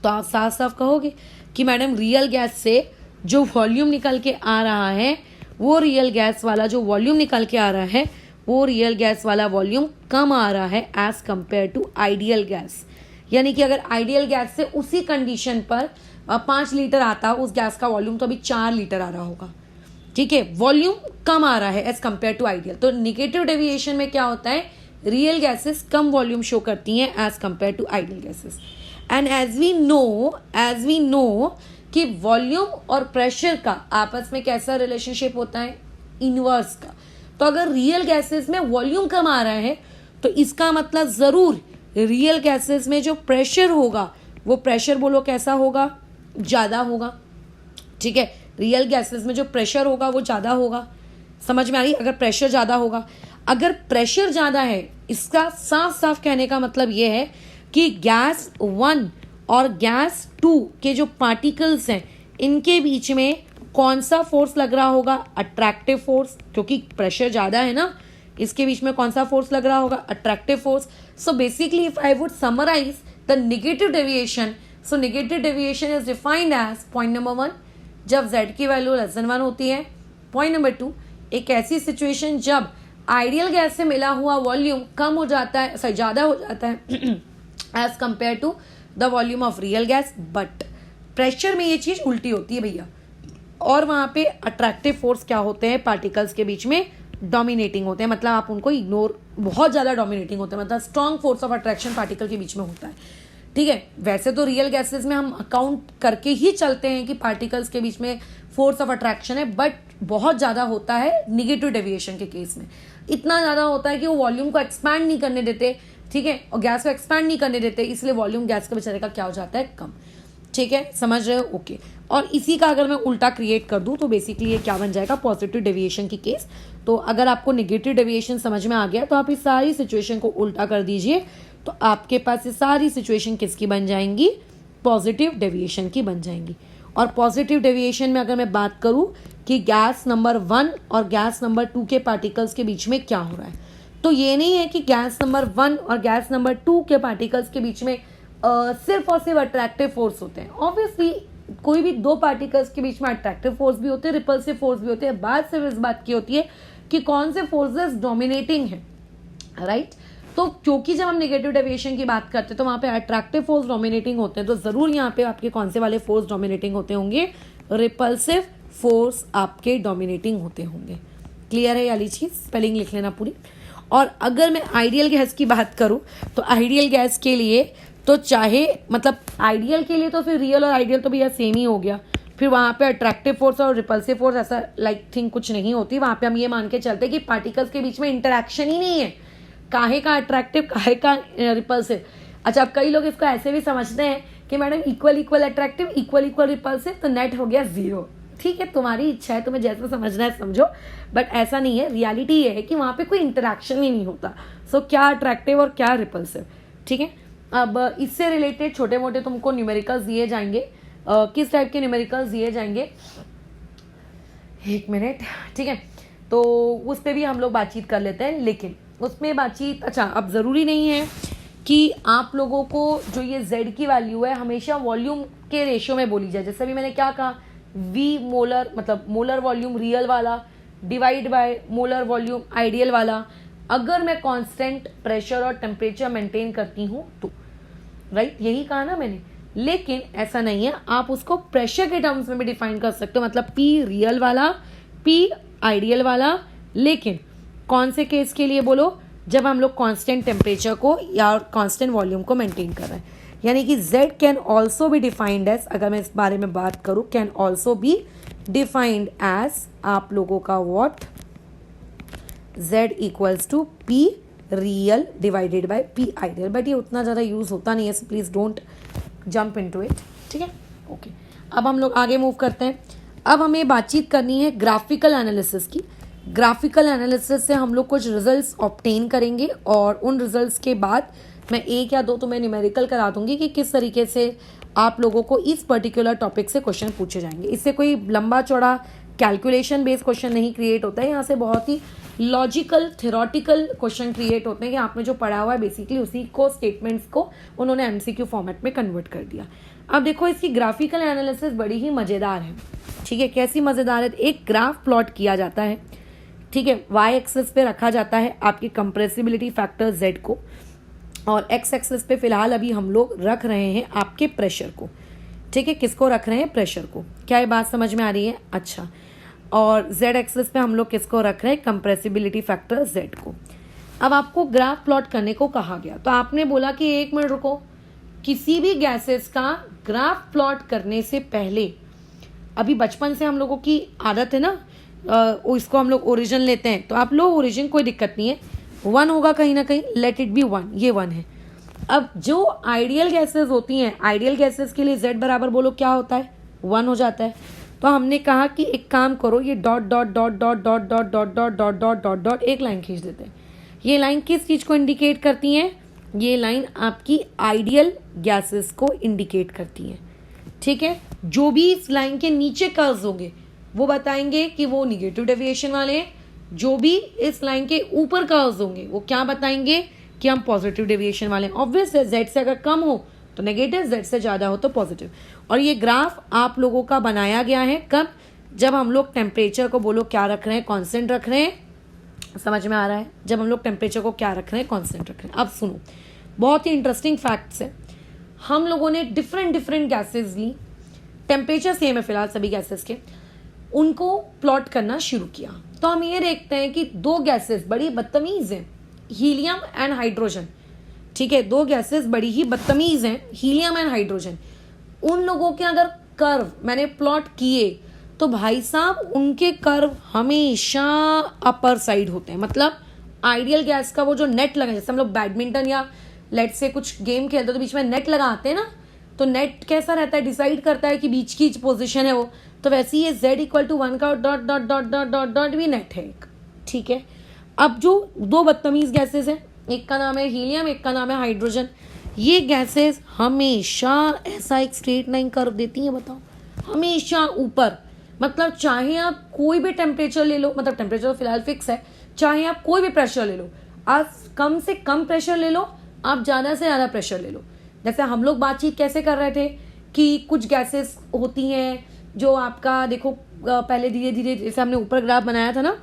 S1: तो आप साफ साफ कहोगे कि मैडम रियल गैस से जो वॉल्यूम निकल के आ रहा है, वो रियल गैस वाला जो वॉल्यूम निकल के आ रहा है, वो रियल गैस वाला वॉल्यूम कम आ रहा है as compare to ideal gas. यानी कि अगर आइडियल गैस से उसी कंडीशन पर 5 लीटर आता, उस गैस का वॉल्यूम तो अभी 4 लीटर आ रहा होगा, ठीक है? वॉल्यूम कम आ रहा है एज कंपेयर टू आइडियल। तो निगेटिव डेविएशन में क्या होता है? रियल गैसेस कम वॉल्यूम शो करती हैं as compare to ideal gases. And as we know कि वॉल्यूम और प्रेशर का आपस में कैसा रिलेशनशिप होता है? इनवर्स का। तो अगर रियल गैसेस में वॉल्यूम कम आ रहा है तो इसका मतलब जरूर रियल गैसेस में जो प्रेशर होगा वो प्रेशर बोलो कैसा होगा? ज़्यादा होगा, ठीक है? रियल गैसेस में जो प्रेशर होगा वो ज़्यादा होगा। समझ में आ रही? अगर प्रेशर ज़्यादा होगा, अगर प्रेशर ज़्यादा है, इसका साफ साफ कहने का मतलब ये है कि गैस 1 और गैस 2 के जो पार्टिकल्स हैं इनके बीच में कौन सा फोर्स लग रहा होगा? अट्रैक्टिव फोर्स, क्योंकि प्रेशर ज़्यादा है ना, इसके बीच में कौन सा फोर्स लग रहा होगा? Attractive force. So basically if I would summarise the negative deviation, so negative deviation is defined as point number 1 जब z की वैल्यू लेस देन 1 होती है, पॉइंट नंबर 2 एक ऐसी सिचुएशन जब आइडियल गैस से मिला हुआ वॉल्यूम कम हो जाता है, सॉरी ज़्यादा हो जाता है as compare to the volume of real gas, but pressure में ये चीज़ उल्टी होती है भैया, और वहाँ पे अट्रैक्टिव फोर्स क्या होते हैं? पार्टिकल्स के बीच में डोमिनेटिंग होते हैं, मतलब आप उनको इग्नोर, बहुत ज़्यादा डोमिनेटिंग होते हैं, मतलब strong force of attraction particle के बीच में होता है, ठीक है? वैसे तो रियल गैसेस में हम अकाउंट करके ही चलते हैं कि पार्टिकल्स के बीच में फोर्स ऑफ अट्रैक्शन है, बट बहुत ज़्यादा होता है निगेटिव डेविएशन के केस में। इतना ज़्यादा होता है कि वो वॉल्यूम को एक्सपैंड नहीं करने देते, ठीक है? और गैस को एक्सपैंड नहीं करने देते, इसलिए वॉल्यूम गैस का बेचारे का क्या हो जाता है? कम, ठीक है? समझ रहे हो? ओके। और इसी का अगर मैं उल्टा क्रिएट कर दूं तो बेसिकली ये क्या बन जाएगा? पॉजिटिव डेविएशन की केस। तो अगर आपको नेगेटिव डेविएशन समझ में आ गया तो आप इस सारी सिचुएशन को उल्टा कर दीजिए, तो आपके पास ये सारी सिचुएशन किसकी बन जाएंगी? पॉजिटिव डेविएशन की बन जाएंगी। और पॉजिटिव डेविएशन में अगर मैं बात करूं कि गैस नंबर 1 और गैस नंबर 2 के पार्टिकल्स के बीच में क्या हो रहा है, तो ये नहीं है कि गैस नंबर 1 और गैस नंबर 2 के पार्टिकल्स के बीच में सिर्फ और सिर्फ अट्रैक्टिव फोर्स होते हैं। ऑब्वियसली कोई भी दो पार्टिकल्स के बीच में अट्रैक्टिव फोर्स भी होते हैं, रिपल्सिव फोर्स भी होते हैं। बात सिर्फ इस बात की होती है कि कौन से फोर्सेस डोमिनेटिंग है, राइट। तो क्योंकि जब हम नेगेटिव डेविएशन की बात करते हैं तो वहां पे अट्रैक्टिव फोर्स डोमिनेटिंग होते हैं, तो जरूर यहाँ पे आपके कौन से वाले फोर्स डोमिनेटिंग होते होंगे, रिपल्सिव फोर्स आपके डोमिनेटिंग होते होंगे। क्लियर है वाली चीज, स्पेलिंग लिख लेना पूरी। और अगर मैं आइडियल गैस की बात करूं तो आइडियल गैस के लिए तो चाहे मतलब आइडियल के लिए तो फिर रियल और आइडियल तो भैया सेम ही हो गया। फिर वहां पे अट्रैक्टिव फोर्स और रिपल्सिव फोर्स ऐसा लाइक थिंग कुछ नहीं होती। वहां पे हम ये मान के चलते कि पार्टिकल्स के बीच में इंटरेक्शन ही नहीं है, काहे का अट्रैक्टिव काहे का रिपल्सिव। अच्छा, अब कई लोग इसको ऐसे भी समझते हैं कि madam equal equal attractive equal equal repulsive तो नेट हो गया जीरो। ठीक है, तुम्हारी इच्छा है, तुम्हें जैसा समझना है समझो, बट ऐसा नहीं है। रियलिटी ये है कि वहां पे कोई इंटरेक्शन ही नहीं होता। सो क्या अट्रैक्टिव और क्या रिपल्सिव, ठीक है। अब इससे रिलेटेड छोटे मोटे तुमको न्यूमेरिकल्स दिए जाएंगे। किस टाइप के न्यूमेरिकल्स दिए जाएंगे, एक मिनट, ठीक है। तो उस पर भी हम लोग बातचीत कर लेते हैं, लेकिन उसमें बातचीत, अच्छा अब ज़रूरी नहीं है कि आप लोगों को जो ये z की वैल्यू है हमेशा वॉल्यूम के रेशियो में बोली जाए। जैसे अभी मैंने क्या कहा, v मोलर मतलब मोलर वॉल्यूम रियल वाला divide by molar volume ideal वाला, अगर मैं कांस्टेंट प्रेशर और टेम्परेचर मेंटेन करती हूँ तो, राइट, यही कहा ना मैंने। लेकिन ऐसा नहीं है, आप उसको प्रेशर के टर्म्स में भी डिफाइन कर सकते हो, मतलब p रियल वाला p आइडियल वाला। लेकिन कौन से केस के लिए बोलो, जब हम लोग कांस्टेंट टेम्परेचर को या कांस्टेंट वॉल्यूम को मेंटेन कर रहे हैं। यानी कि z can also be defined as, अगर मैं इस बारे में बात करूं, can also be defined as आप लोगों का what, z equals to p real divided by p ideal. But ये उतना ज़्यादा यूज होता नहीं है, so please don't jump into it, ठीक है, ओके। अब हम लोग आगे मूव करते हैं। अब हमें बातचीत करनी है ग्राफिकल एनालिसिस की। ग्राफिकल एनालिसिस से हम लोग कुछ रिजल्ट्स ऑब्टेन करेंगे और उन रिजल्ट्स के बाद मैं एक या दो तुम्हें न्यूमेरिकल करा दूंगी कि किस तरीके से आप लोगों को इस पर्टिकुलर टॉपिक से क्वेश्चन पूछे जाएंगे। इससे कोई लंबा चौड़ा कैलकुलेशन बेस्ड क्वेश्चन नहीं क्रिएट होता है, यहाँ से बहुत ही लॉजिकल थ्योरेटिकल क्वेश्चन क्रिएट होते हैं कि आपने जो पढ़ा हुआ है बेसिकली उसी को स्टेटमेंट्स को उन्होंने एमसीक्यू फॉर्मेट में कन्वर्ट कर दिया। अब देखो इसकी ग्राफिकल एनालिसिस बड़ी ही मज़ेदार है, ठीक है। कैसी मज़ेदार है, एक ग्राफ प्लॉट किया जाता है, ठीक है, y एक्सिस पे रखा जाता है आपकी कंप्रेसिबिलिटी फैक्टर z को, और x एक्सिस पे फिलहाल अभी हम लोग रख रहे हैं आपके प्रेशर को, ठीक है। किसको रख रहे हैं, प्रेशर को। क्या ये बात समझ में आ रही है, अच्छा। और z एक्सिस पे हम लोग किसको रख रहे हैं, कंप्रेसिबिलिटी फैक्टर z को। अब आपको ग्राफ प्लॉट करने को कहा गया, तो आपने बोला कि एक मिनट रुको, किसी भी गैसेस का ग्राफ प्लॉट करने से पहले, अभी बचपन से हम लोगों की आदत है ना, इसको हम लोग ओरिजिन लेते हैं, तो आप लो ओरिजिन, कोई दिक्कत नहीं है, 1 होगा कहीं ना कहीं, लेट इट बी 1, ये 1 है। अब जो आइडियल गैसेस होती हैं, आइडियल गैसेस के लिए z बराबर बोलो क्या होता है, 1 हो जाता है। तो हमने कहा कि एक काम करो, ये dot dot dot dot dot dot dot dot dot dot dot dot एक लाइन खींच देते हैं। ये लाइन किस चीज़ को इंडिकेट करती हैं, ये लाइन आपकी आइडियल गैसेस को इंडिकेट करती है, ठीक है। जो भी इस लाइन के नीचे कर्व्स होंगे वो बताएंगे कि वो निगेटिव डेविएशन वाले हैं, जो भी इस लाइन के ऊपर कर्व्स होंगे वो क्या बताएंगे कि हम पॉजिटिव डेविएशन वाले हैं। ऑब्वियस है, z से अगर कम हो तो नेगेटिव, z से ज़्यादा हो तो पॉजिटिव। और ये ग्राफ आप लोगों का बनाया गया है कब, जब हम लोग टेम्परेचर को बोलो क्या रख रहे हैं, कॉन्स्टेंट रख रहे हैं, समझ में आ रहा है, जब हम लोग टेम्परेचर को क्या रख रहे हैं, कॉन्स्टेंट रख रहे हैं। अब सुनो, बहुत ही इंटरेस्टिंग फैक्ट्स है। हम लोगों ने डिफरेंट गैसेज ली, टेम्परेचर सेम है फिलहाल सभी गैसेज के, उनको प्लॉट करना शुरू किया। तो हम ये देखते हैं कि दो गैसेस बड़ी बदतमीज हैं, हीलियम एंड हाइड्रोजन, ठीक है। दो गैसेस बड़ी ही बदतमीज हैं, हीलियम एंड हाइड्रोजन। उन लोगों के अगर कर्व मैंने प्लॉट किए तो भाई साहब उनके कर्व हमेशा अपर साइड होते हैं। मतलब आइडियल गैस का वो जो नेट लगा, जैसे हम लोग बैडमिंटन या लेट से कुछ गेम खेलते तो बीच में नेट लगाते हैं ना, तो नेट कैसा रहता है, डिसाइड करता है कि बीच की पोजीशन है वो, तो वैसे ही ये z इक्वल टू 1 का dot dot dot dot dot dot भी नेट है एक, ठीक है। अब जो दो बदतमीज गैसेस हैं, एक का नाम है हीलियम, एक का नाम है हाइड्रोजन, ये गैसेस हमेशा ऐसा एक स्ट्रेट लाइन कर्व देती हैं, बताओ, हमेशा ऊपर। मतलब चाहे आप कोई भी टेम्परेचर ले लो, मतलब टेम्परेचर तो फिलहाल फिक्स है, चाहे आप कोई भी प्रेशर ले लो, आप कम से कम प्रेशर ले लो, आप ज़्यादा से ज़्यादा प्रेशर ले लो, जैसे हम लोग बातचीत कैसे कर रहे थे कि कुछ गैसेस होती हैं जो आपका देखो पहले धीरे धीरे, जैसे हमने ऊपर ग्राफ बनाया था ना,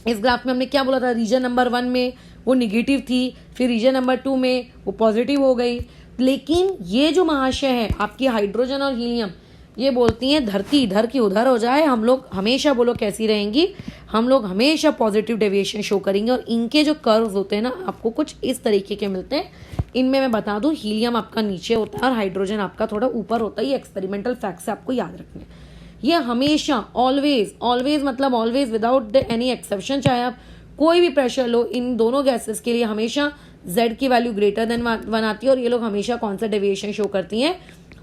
S1: इस ग्राफ में हमने क्या बोला था, रीजन नंबर 1 में वो निगेटिव थी, फिर रीजन नंबर 2 में वो पॉजिटिव हो गई। लेकिन ये जो महाशय है आपकी हाइड्रोजन और हीलियम, ये बोलती हैं धरती इधर की उधर हो जाए, हम लोग हमेशा बोलो कैसी रहेंगी, हम लोग हमेशा पॉजिटिव डेविएशन शो करेंगे। और इनके जो कर्व्स होते हैं ना आपको कुछ इस तरीके के मिलते हैं। इनमें मैं बता दूं हीलियम आपका नीचे होता है और हाइड्रोजन आपका थोड़ा ऊपर होता है। ये एक्सपेरिमेंटल फैक्ट से आपको याद रखने हैं। ये हमेशा ऑलवेज ऑलवेज मतलब ऑलवेज विदाउट एनी एक्सेप्शन, चाहे आप कोई भी प्रेशर लो, इन दोनों गैसेस के लिए हमेशा Z की वैल्यू ग्रेटर देन 1 आती है। और ये लोग हमेशा कौन सा डेविएशन शो करती हैं,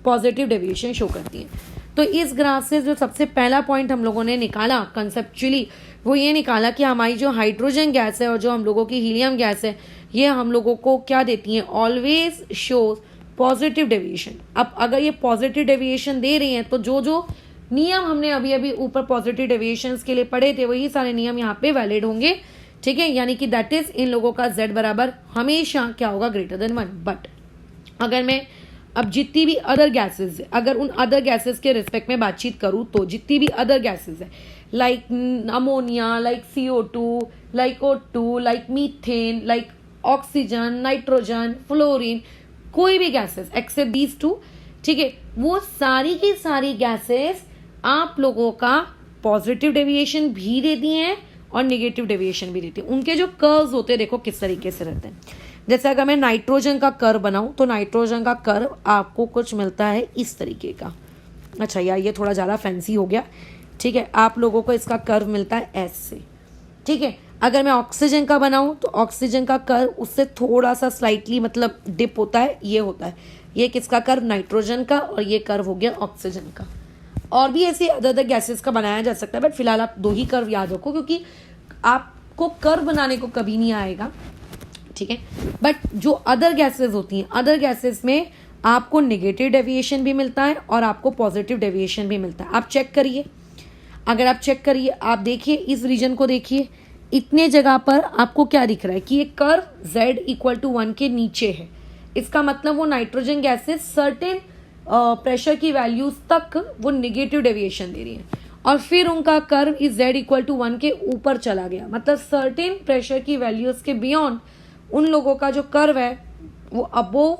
S1: पॉजिटिव डेविएशन शो करती हैं। तो इस ग्राफ से जो सबसे पहला पॉइंट हम लोगों ने निकाला कंसेप्चुअली, वो ये निकाला कि हमारी जो हाइड्रोजन गैस है और जो हम लोगों की हीलियम गैस है, ये हम लोगों को क्या देती हैं, ऑलवेज शोज पॉजिटिव डेविएशन। अब अगर ये पॉजिटिव डेविएशन दे रही हैं तो जो जो नियम हमने अभी अभी ऊपर पॉजिटिव डेविएशंस के लिए पढ़े थे वही सारे नियम यहाँ पे वैलिड होंगे, ठीक है। यानी कि दैट इज इन लोगों का Z बराबर हमेशा क्या होगा, ग्रेटर देन 1। बट अगर मैं अब जितनी भी अदर गैसेज है, अगर उन अदर गैसेज के रिस्पेक्ट में बातचीत करूँ तो जितनी भी अदर गैसेज है like ammonia, like CO2, like O2, like methane, like oxygen, nitrogen, fluorine, कोई भी गैसेज एक्सेप्ट दीज 2, ठीक है, वो सारी की सारी गैसेस आप लोगों का पॉजिटिव डेविएशन भी देती हैं और नेगेटिव डेविएशन भी देती हैं। उनके जो कर्व्स होते हैं देखो किस तरीके से रहते हैं। जैसे अगर मैं नाइट्रोजन का कर्व बनाऊं तो नाइट्रोजन का कर्व आपको कुछ मिलता है इस तरीके का। अच्छा यार ये थोड़ा ज़्यादा फैंसी हो गया, ठीक है। आप लोगों को इसका कर्व मिलता है ऐसे, ठीक है। अगर मैं ऑक्सीजन का बनाऊं तो ऑक्सीजन का कर्व उससे थोड़ा सा स्लाइटली मतलब डिप होता है, ये होता है। ये किसका कर्व, नाइट्रोजन का, और ये कर्व हो गया ऑक्सीजन का। और भी ऐसे अदर गैसेस का बनाया जा सकता है, बट फिलहाल आप 2 ही कर्व याद रखो क्योंकि आपको कर्व बनाने को कभी नहीं आएगा, ठीक है। बट जो अदर गैसेस होती हैं, अदर गैसेस में आपको नेगेटिव डेविएशन भी मिलता है और आपको पॉजिटिव डेविएशन भी मिलता है। आप चेक करिए, अगर आप चेक करिए, आप देखिए इस रीजन को देखिए, इतने जगह पर आपको क्या दिख रहा है कि ये कर्व Z = 1 के नीचे है। इसका मतलब वो नाइट्रोजन गैसेस सर्टेन प्रेशर की वैल्यूज तक वो नेगेटिव डेविएशन दे रही है और फिर उनका कर्व इस Z = 1 के ऊपर चला गया। मतलब सर्टेन प्रेशर की वैल्यूज के बियॉन्ड उन लोगों का जो कर्व है वो अबोव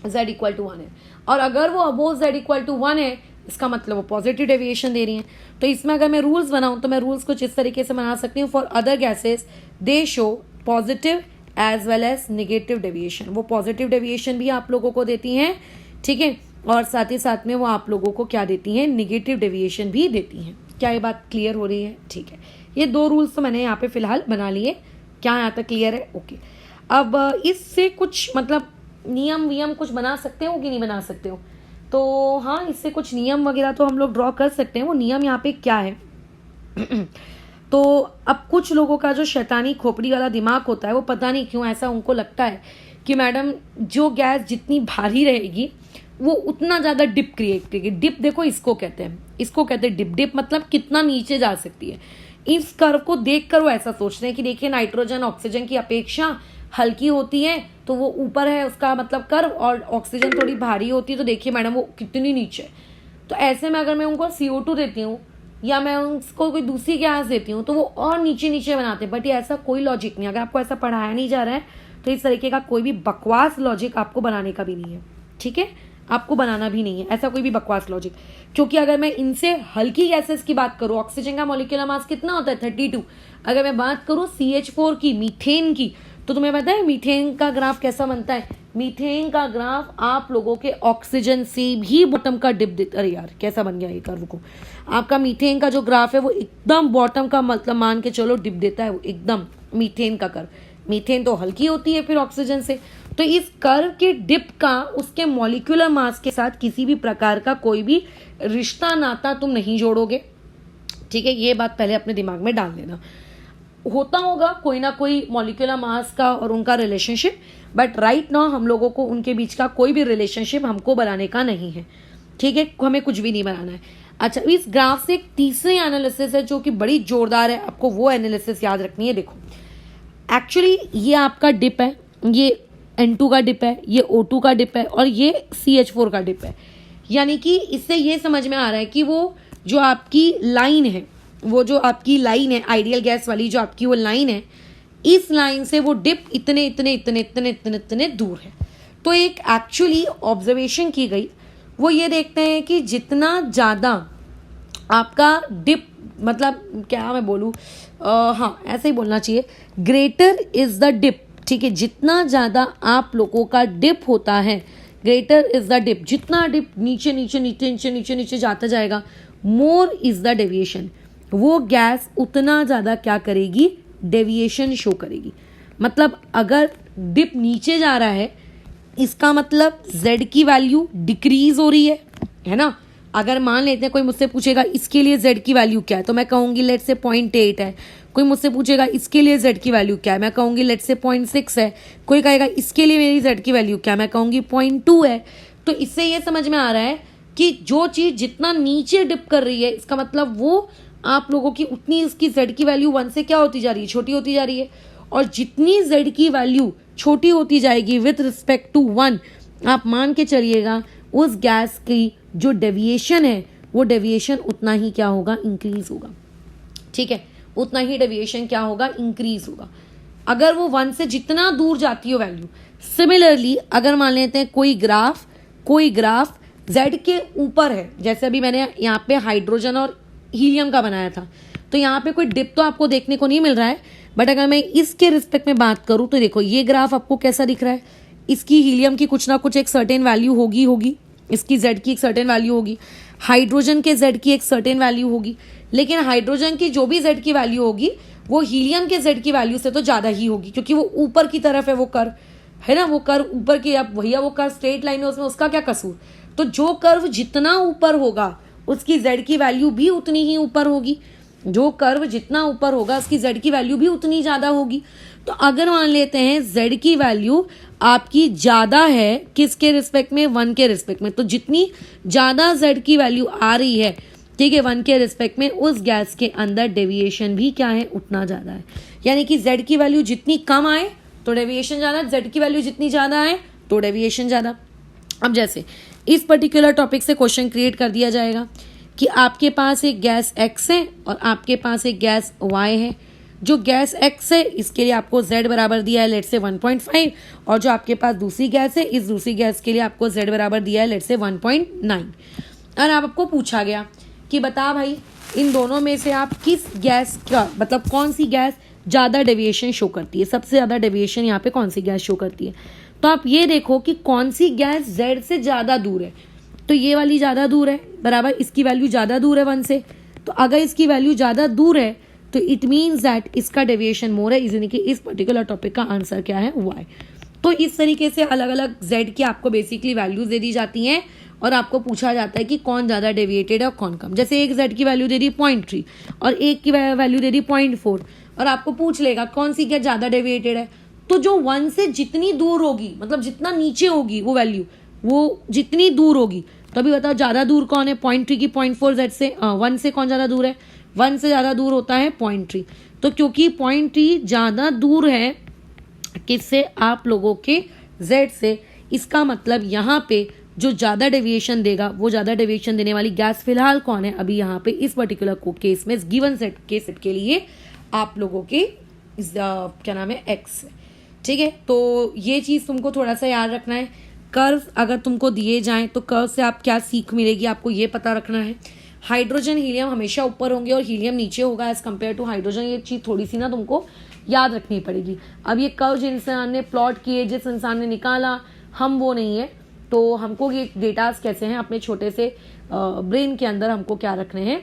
S1: Z = 1 है। और अगर वो अबोव Z = 1 है इसका मतलब वो पॉजिटिव डेविएशन दे रही हैं। तो इसमें अगर मैं रूल्स बनाऊं तो मैं रूल्स कुछ इस तरीके से बना सकती हूँ। For other gases they show positive as well as negative deviation. वो पॉजिटिव डेविएशन भी आप लोगों को देती हैं, ठीक है, और साथ ही साथ में वो आप लोगों को क्या देती हैं, नेगेटिव डेविएशन भी देती हैं। क्या ये बात क्लियर हो रही है? ठीक है, ये 2 रूल्स तो मैंने यहाँ पे फिलहाल बना लिए। क्या यहाँ तक क्लियर है? ओके। अब इससे कुछ मतलब नियम वियम कुछ बना सकते हो कि नहीं बना सकते हो? तो हाँ, इससे कुछ नियम वगैरह तो हम लोग ड्रॉ कर सकते हैं। वो नियम यहाँ पे क्या है तो अब कुछ लोगों का जो शैतानी खोपड़ी वाला दिमाग होता है वो पता नहीं क्यों ऐसा उनको लगता है कि मैडम जो गैस जितनी भारी रहेगी वो उतना ज़्यादा डिप क्रिएट करेगी। डिप देखो इसको कहते हैं, इसको कहते हैं डिप। डिप मतलब कितना नीचे जा सकती है। इस कर्व को देखकर वो ऐसा सोचते हैं कि देखिए नाइट्रोजन ऑक्सीजन की अपेक्षा हल्की होती है तो वो ऊपर है उसका मतलब कर्व, और ऑक्सीजन थोड़ी भारी होती है तो देखिए मैडम वो कितनी नीचे है। तो ऐसे में अगर मैं उनको CO2 देती हूँ या मैं उनको कोई दूसरी गैस देती हूँ तो वो और नीचे नीचे बनाते हैं। बट ये ऐसा कोई लॉजिक नहीं। अगर आपको ऐसा पढ़ाया नहीं जा रहा है तो इस तरीके का कोई भी बकवास लॉजिक आपको बनाने का भी नहीं है, ठीक है, आपको बनाना भी नहीं है ऐसा कोई भी बकवास लॉजिक। क्योंकि अगर मैं इनसे हल्की गैसेस की बात करूँ, ऑक्सीजन का मॉलिक्यूलर मास कितना होता है 32। अगर मैं बात करूँ CH4 की, मीथेन की, तो तुम्हें पता है मीथेन का ग्राफ कैसा बनता है? मीथेन का ग्राफ आप लोगों के ऑक्सीजन से भी बॉटम का डिप देता। अरे यार कैसा बन गया ये कर्व को। आपका मीथेन का जो ग्राफ है वो एकदम बॉटम का मतलब मान के चलो डिप देता है वो एकदम मीथेन का कर्व। मीथेन तो हल्की होती है फिर ऑक्सीजन से। तो इस कर्व के डिप का उसके मॉलिक्यूलर मास के साथ किसी भी प्रकार का कोई भी रिश्ता नाता तुम नहीं जोड़ोगे, ठीक है। ये बात पहले अपने दिमाग में डाल लेना। होता होगा कोई ना कोई मॉलिक्यूलर मास का और उनका रिलेशनशिप, बट राइट नाउ हम लोगों को उनके बीच का कोई भी रिलेशनशिप हमको बनाने का नहीं है, ठीक है, हमें कुछ भी नहीं बनाना है। अच्छा, इस ग्राफ से एक तीसरी एनालिसिस है जो कि बड़ी जोरदार है, आपको वो एनालिसिस याद रखनी है। देखो एक्चुअली ये आपका डिप है, ये N2 का डिप है, ये O2 का डिप है और ये CH4 का डिप है। यानी कि इससे ये समझ में आ रहा है कि वो जो आपकी लाइन है, वो जो आपकी लाइन है आइडियल गैस वाली, जो आपकी वो लाइन है, इस लाइन से वो डिप इतने इतने इतने इतने इतने इतने दूर है। तो एक एक्चुअली ऑब्जर्वेशन की गई, वो ये देखते हैं कि जितना ज़्यादा आपका डिप, मतलब क्या मैं बोलूँ, हाँ ऐसे ही बोलना चाहिए, ग्रेटर इज़ द डिप, ठीक है, जितना ज़्यादा आप लोगों का डिप होता है, ग्रेटर इज़ द डिप, जितना डिप नीचे नीचे नीचे नीचे नीचे नीचे जाता जाएगा, मोर इज़ द डेविएशन, वो गैस उतना ज़्यादा क्या करेगी, डेविएशन शो करेगी। मतलब अगर डिप नीचे जा रहा है, इसका मतलब Z की वैल्यू डिक्रीज हो रही है ना। अगर मान लेते हैं कोई मुझसे पूछेगा इसके लिए Z की वैल्यू क्या है, तो मैं कहूँगी लेट से 0.8 है। कोई मुझसे पूछेगा इसके लिए Z की वैल्यू क्या है, मैं कहूँगी लेट से 0.6 है। कोई कहेगा इसके लिए मेरी Z की वैल्यू क्या है, मैं कहूँगी 0.2 है। तो इससे ये समझ में आ रहा है कि जो चीज़ जितना नीचे डिप कर रही है, इसका मतलब वो आप लोगों की उतनी इसकी Z की वैल्यू 1 से क्या होती जा रही है, छोटी होती जा रही है। और जितनी Z की वैल्यू छोटी होती जाएगी विथ रिस्पेक्ट टू 1, आप मान के चलिएगा उस गैस की जो डेविएशन है, वो डेविएशन उतना ही क्या होगा, इंक्रीज होगा। ठीक है, उतना ही डेविएशन क्या होगा, इंक्रीज होगा, अगर वो 1 से जितना दूर जाती हो वैल्यू। सिमिलरली अगर मान लेते हैं कोई ग्राफ Z के ऊपर है, जैसे अभी मैंने यहाँ पे हाइड्रोजन और हीलियम का बनाया था, तो यहाँ पे कोई डिप तो आपको देखने को नहीं मिल रहा है, बट अगर मैं इसके रिस्पेक्ट में बात करूँ तो देखो ये ग्राफ आपको कैसा दिख रहा है, इसकी हीलियम की कुछ ना कुछ एक सर्टेन वैल्यू होगी, इसकी Z की एक सर्टेन वैल्यू होगी, हाइड्रोजन के Z की एक सर्टेन वैल्यू होगी, लेकिन हाइड्रोजन की जो भी Z की वैल्यू होगी वो हीलियम के Z की वैल्यू से तो ज़्यादा ही होगी, क्योंकि वो ऊपर की तरफ है, वो कर्व है ना, वो कर्व ऊपर की, अब भैया वो कर्व स्ट्रेट लाइन है, उसमें उसका क्या कसूर। तो जो कर्व जितना ऊपर होगा उसकी Z की वैल्यू भी उतनी ही ऊपर होगी, जो कर्व जितना ऊपर होगा उसकी Z की वैल्यू भी उतनी ज़्यादा होगी। तो अगर मान लेते हैं Z की वैल्यू आपकी ज़्यादा है किसके रिस्पेक्ट में, 1 के रिस्पेक्ट में, तो जितनी ज़्यादा Z की वैल्यू आ रही है, ठीक है, 1 के रिस्पेक्ट में, उस गैस के अंदर डेविएशन भी क्या है, उतना ज़्यादा है। यानी कि Z की वैल्यू जितनी कम आए तो डेविएशन ज़्यादा, Z की वैल्यू जितनी ज़्यादा आए तो डेविएशन ज़्यादा। अब जैसे इस पर्टिकुलर टॉपिक से क्वेश्चन क्रिएट कर दिया जाएगा कि आपके पास एक गैस X है और आपके पास एक गैस Y है। जो गैस X है इसके लिए आपको Z बराबर दिया है लेट से 1.5, और जो आपके पास दूसरी गैस है, इस दूसरी गैस के लिए आपको Z बराबर दिया है लेट से 1.9। और आपको पूछा गया कि बता भाई इन दोनों में से आप किस गैस का, मतलब कौन सी गैस ज़्यादा डेविएशन शो करती है, सबसे ज़्यादा डेविएशन यहाँ पे कौन सी गैस शो करती है। तो आप ये देखो कि कौन सी गैस Z से ज़्यादा दूर है, तो ये वाली ज़्यादा दूर है, बराबर इसकी वैल्यू ज़्यादा दूर है 1 से। तो अगर इसकी वैल्यू ज़्यादा दूर है तो इट मीन्स दैट इसका डेविएशन मोर है, यानी कि इस पर्टिकुलर टॉपिक का आंसर क्या है, Y। तो इस तरीके से अलग अलग Z की आपको बेसिकली वैल्यूज दे दी जाती हैं और आपको पूछा जाता है कि कौन ज़्यादा डेविएटेड है और कौन कम। जैसे एक Z की वैल्यू दे दी 0.3 और एक की वैल्यू दे दी 0.4, और आपको पूछ लेगा कौन सी क्या ज़्यादा डेविएटेड है। तो जो 1 से जितनी दूर होगी, मतलब जितना नीचे होगी वो वैल्यू, वो जितनी दूर होगी, तो अभी बताओ ज़्यादा दूर कौन है, 0.3 की 0.4 Z से, 1 से कौन ज़्यादा दूर है, 1 से ज़्यादा दूर होता है 0.3। तो क्योंकि 0.3 ज़्यादा दूर है किससे, आप लोगों के Z से, इसका मतलब यहाँ पे जो ज़्यादा डेविएशन देगा, वो ज़्यादा डेविएशन देने वाली गैस फिलहाल कौन है, अभी यहाँ पे इस पर्टिकुलर केस में, इस गिवन सेट के लिए आप लोगों के क्या नाम है, X है। ठीक है, तो ये चीज़ तुमको थोड़ा सा याद रखना है। कर्व अगर तुमको दिए जाएं तो कर्व से आप क्या सीख मिलेगी, आपको ये पता रखना है। हाइड्रोजन हीलियम हमेशा ऊपर होंगे और हीलियम नीचे होगा एज कम्पेयर टू हाइड्रोजन, ये चीज़ थोड़ी सी ना तुमको याद रखनी पड़ेगी। अब ये कर्व जिस इंसान ने प्लॉट किए, जिस इंसान ने निकाला, हम वो नहीं है, तो हमको ये डेटास कैसे हैं अपने छोटे से ब्रेन के अंदर हमको क्या रखने हैं,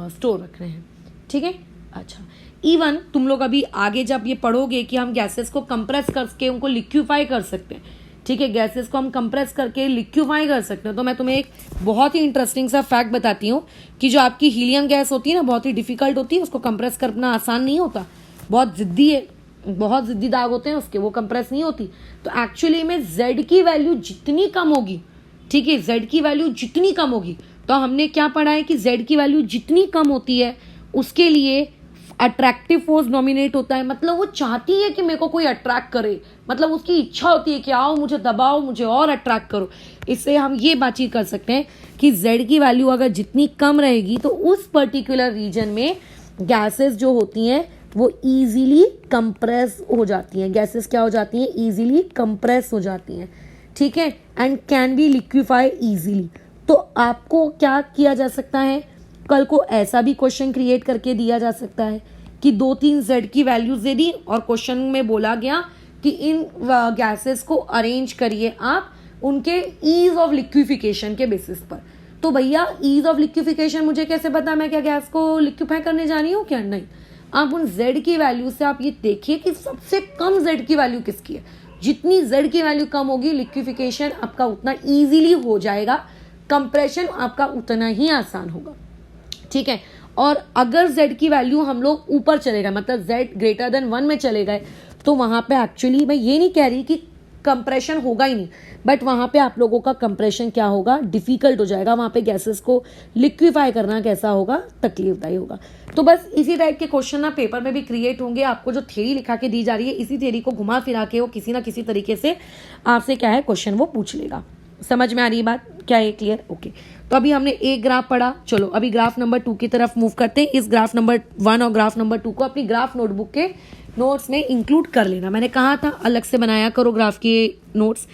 S1: स्टोर रखने हैं। ठीक है, अच्छा, इवन तुम लोग अभी आगे जब ये पढ़ोगे कि हम गैसेस को कंप्रेस करके उनको लिक्विफाई कर सकते हैं, ठीक है, गैसेस को हम कंप्रेस करके लिक्विफाई कर सकते हैं, तो मैं तुम्हें एक बहुत ही इंटरेस्टिंग सा फैक्ट बताती हूँ कि जो आपकी हीलियम गैस होती है ना, बहुत ही डिफिकल्ट होती है, उसको कंप्रेस करना आसान नहीं होता, बहुत जिद्दी है, बहुत जिद्दी दाग होते हैं उसके, वो कंप्रेस नहीं होती। तो एक्चुअली में Z की वैल्यू जितनी कम होगी, ठीक है, Z की वैल्यू जितनी कम होगी, तो हमने क्या पढ़ा है कि Z की वैल्यू जितनी कम होती है उसके लिए अट्रैक्टिव फोर्स डोमिनेट होता है, मतलब वो चाहती है कि मेरे को कोई अट्रैक्ट करे, मतलब उसकी इच्छा होती है कि आओ मुझे दबाओ, मुझे और अट्रैक्ट करो। इससे हम ये बातचीत कर सकते हैं कि Z की वैल्यू अगर जितनी कम रहेगी तो उस पर्टिकुलर रीजन में गैसेस जो होती हैं वो इजीली कंप्रेस हो जाती हैं। गैसेस क्या हो जाती हैं? इजीली कंप्रेस हो जाती हैं, ठीक है, and can be liquefy easily. तो आपको क्या किया जा सकता है, कल को ऐसा भी क्वेश्चन क्रिएट करके दिया जा सकता है कि 2-3 Z की वैल्यूज दे दी और क्वेश्चन में बोला गया कि इन गैसेस को अरेंज करिए आप उनके ईज ऑफ लिक्विफिकेशन के बेसिस पर। तो भैया ईज ऑफ लिक्विफिकेशन मुझे कैसे पता, मैं क्या गैस को लिक्विफाई करने जा रही हूँ क्या? नहीं, आप उन Z की वैल्यू से आप ये देखिए कि सबसे कम Z की वैल्यू किसकी है। जितनी Z की वैल्यू कम होगी लिक्विफिकेशन आपका उतना ईजिली हो जाएगा, कंप्रेशन आपका उतना ही आसान होगा, ठीक है। और अगर Z की वैल्यू हम लोग ऊपर चले गए, मतलब Z ग्रेटर देन 1 में चले गए, तो वहां पे एक्चुअली मैं ये नहीं कह रही कि कंप्रेशन होगा ही नहीं, बट वहां पे आप लोगों का कंप्रेशन क्या होगा, डिफिकल्ट हो जाएगा। वहां पे गैसेस को लिक्विफाई करना कैसा होगा, तकलीफदायी होगा। तो बस इसी टाइप के क्वेश्चन ना पेपर में भी क्रिएट होंगे। आपको जो थ्योरी लिखा के दी जा रही है, इसी थ्योरी को घुमा फिरा के वो किसी ना किसी तरीके से आपसे क्या है क्वेश्चन वो पूछ लेगा। समझ में आ रही है बात? क्या है क्लियर? ओके। तो अभी हमने एक ग्राफ पढ़ा, चलो अभी ग्राफ नंबर 2 की तरफ मूव करते हैं। इस ग्राफ नंबर 1 और ग्राफ नंबर 2 को अपनी ग्राफ नोटबुक के नोट्स में इंक्लूड कर लेना। मैंने कहा था अलग से बनाया करो ग्राफ के नोट्स।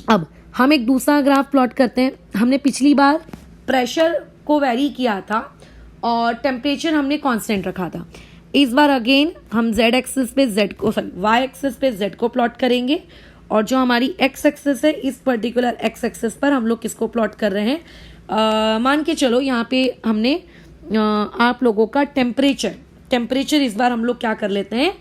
S1: अब हम एक दूसरा ग्राफ प्लॉट करते हैं। हमने पिछली बार प्रेशर को वेरी किया था और टेम्परेचर हमने कांस्टेंट रखा था। इस बार अगेन हम Z एक्सिस पे Z को, सॉरी Y एक्सिस पे Z को प्लॉट करेंगे और जो हमारी X एक्सिस है, इस पर्टिकुलर X एक्सिस पर हम लोग किसको प्लॉट कर रहे हैं, मान के चलो यहाँ पे हमने आप लोगों का टेम्परेचर इस बार हम लोग क्या कर लेते हैं,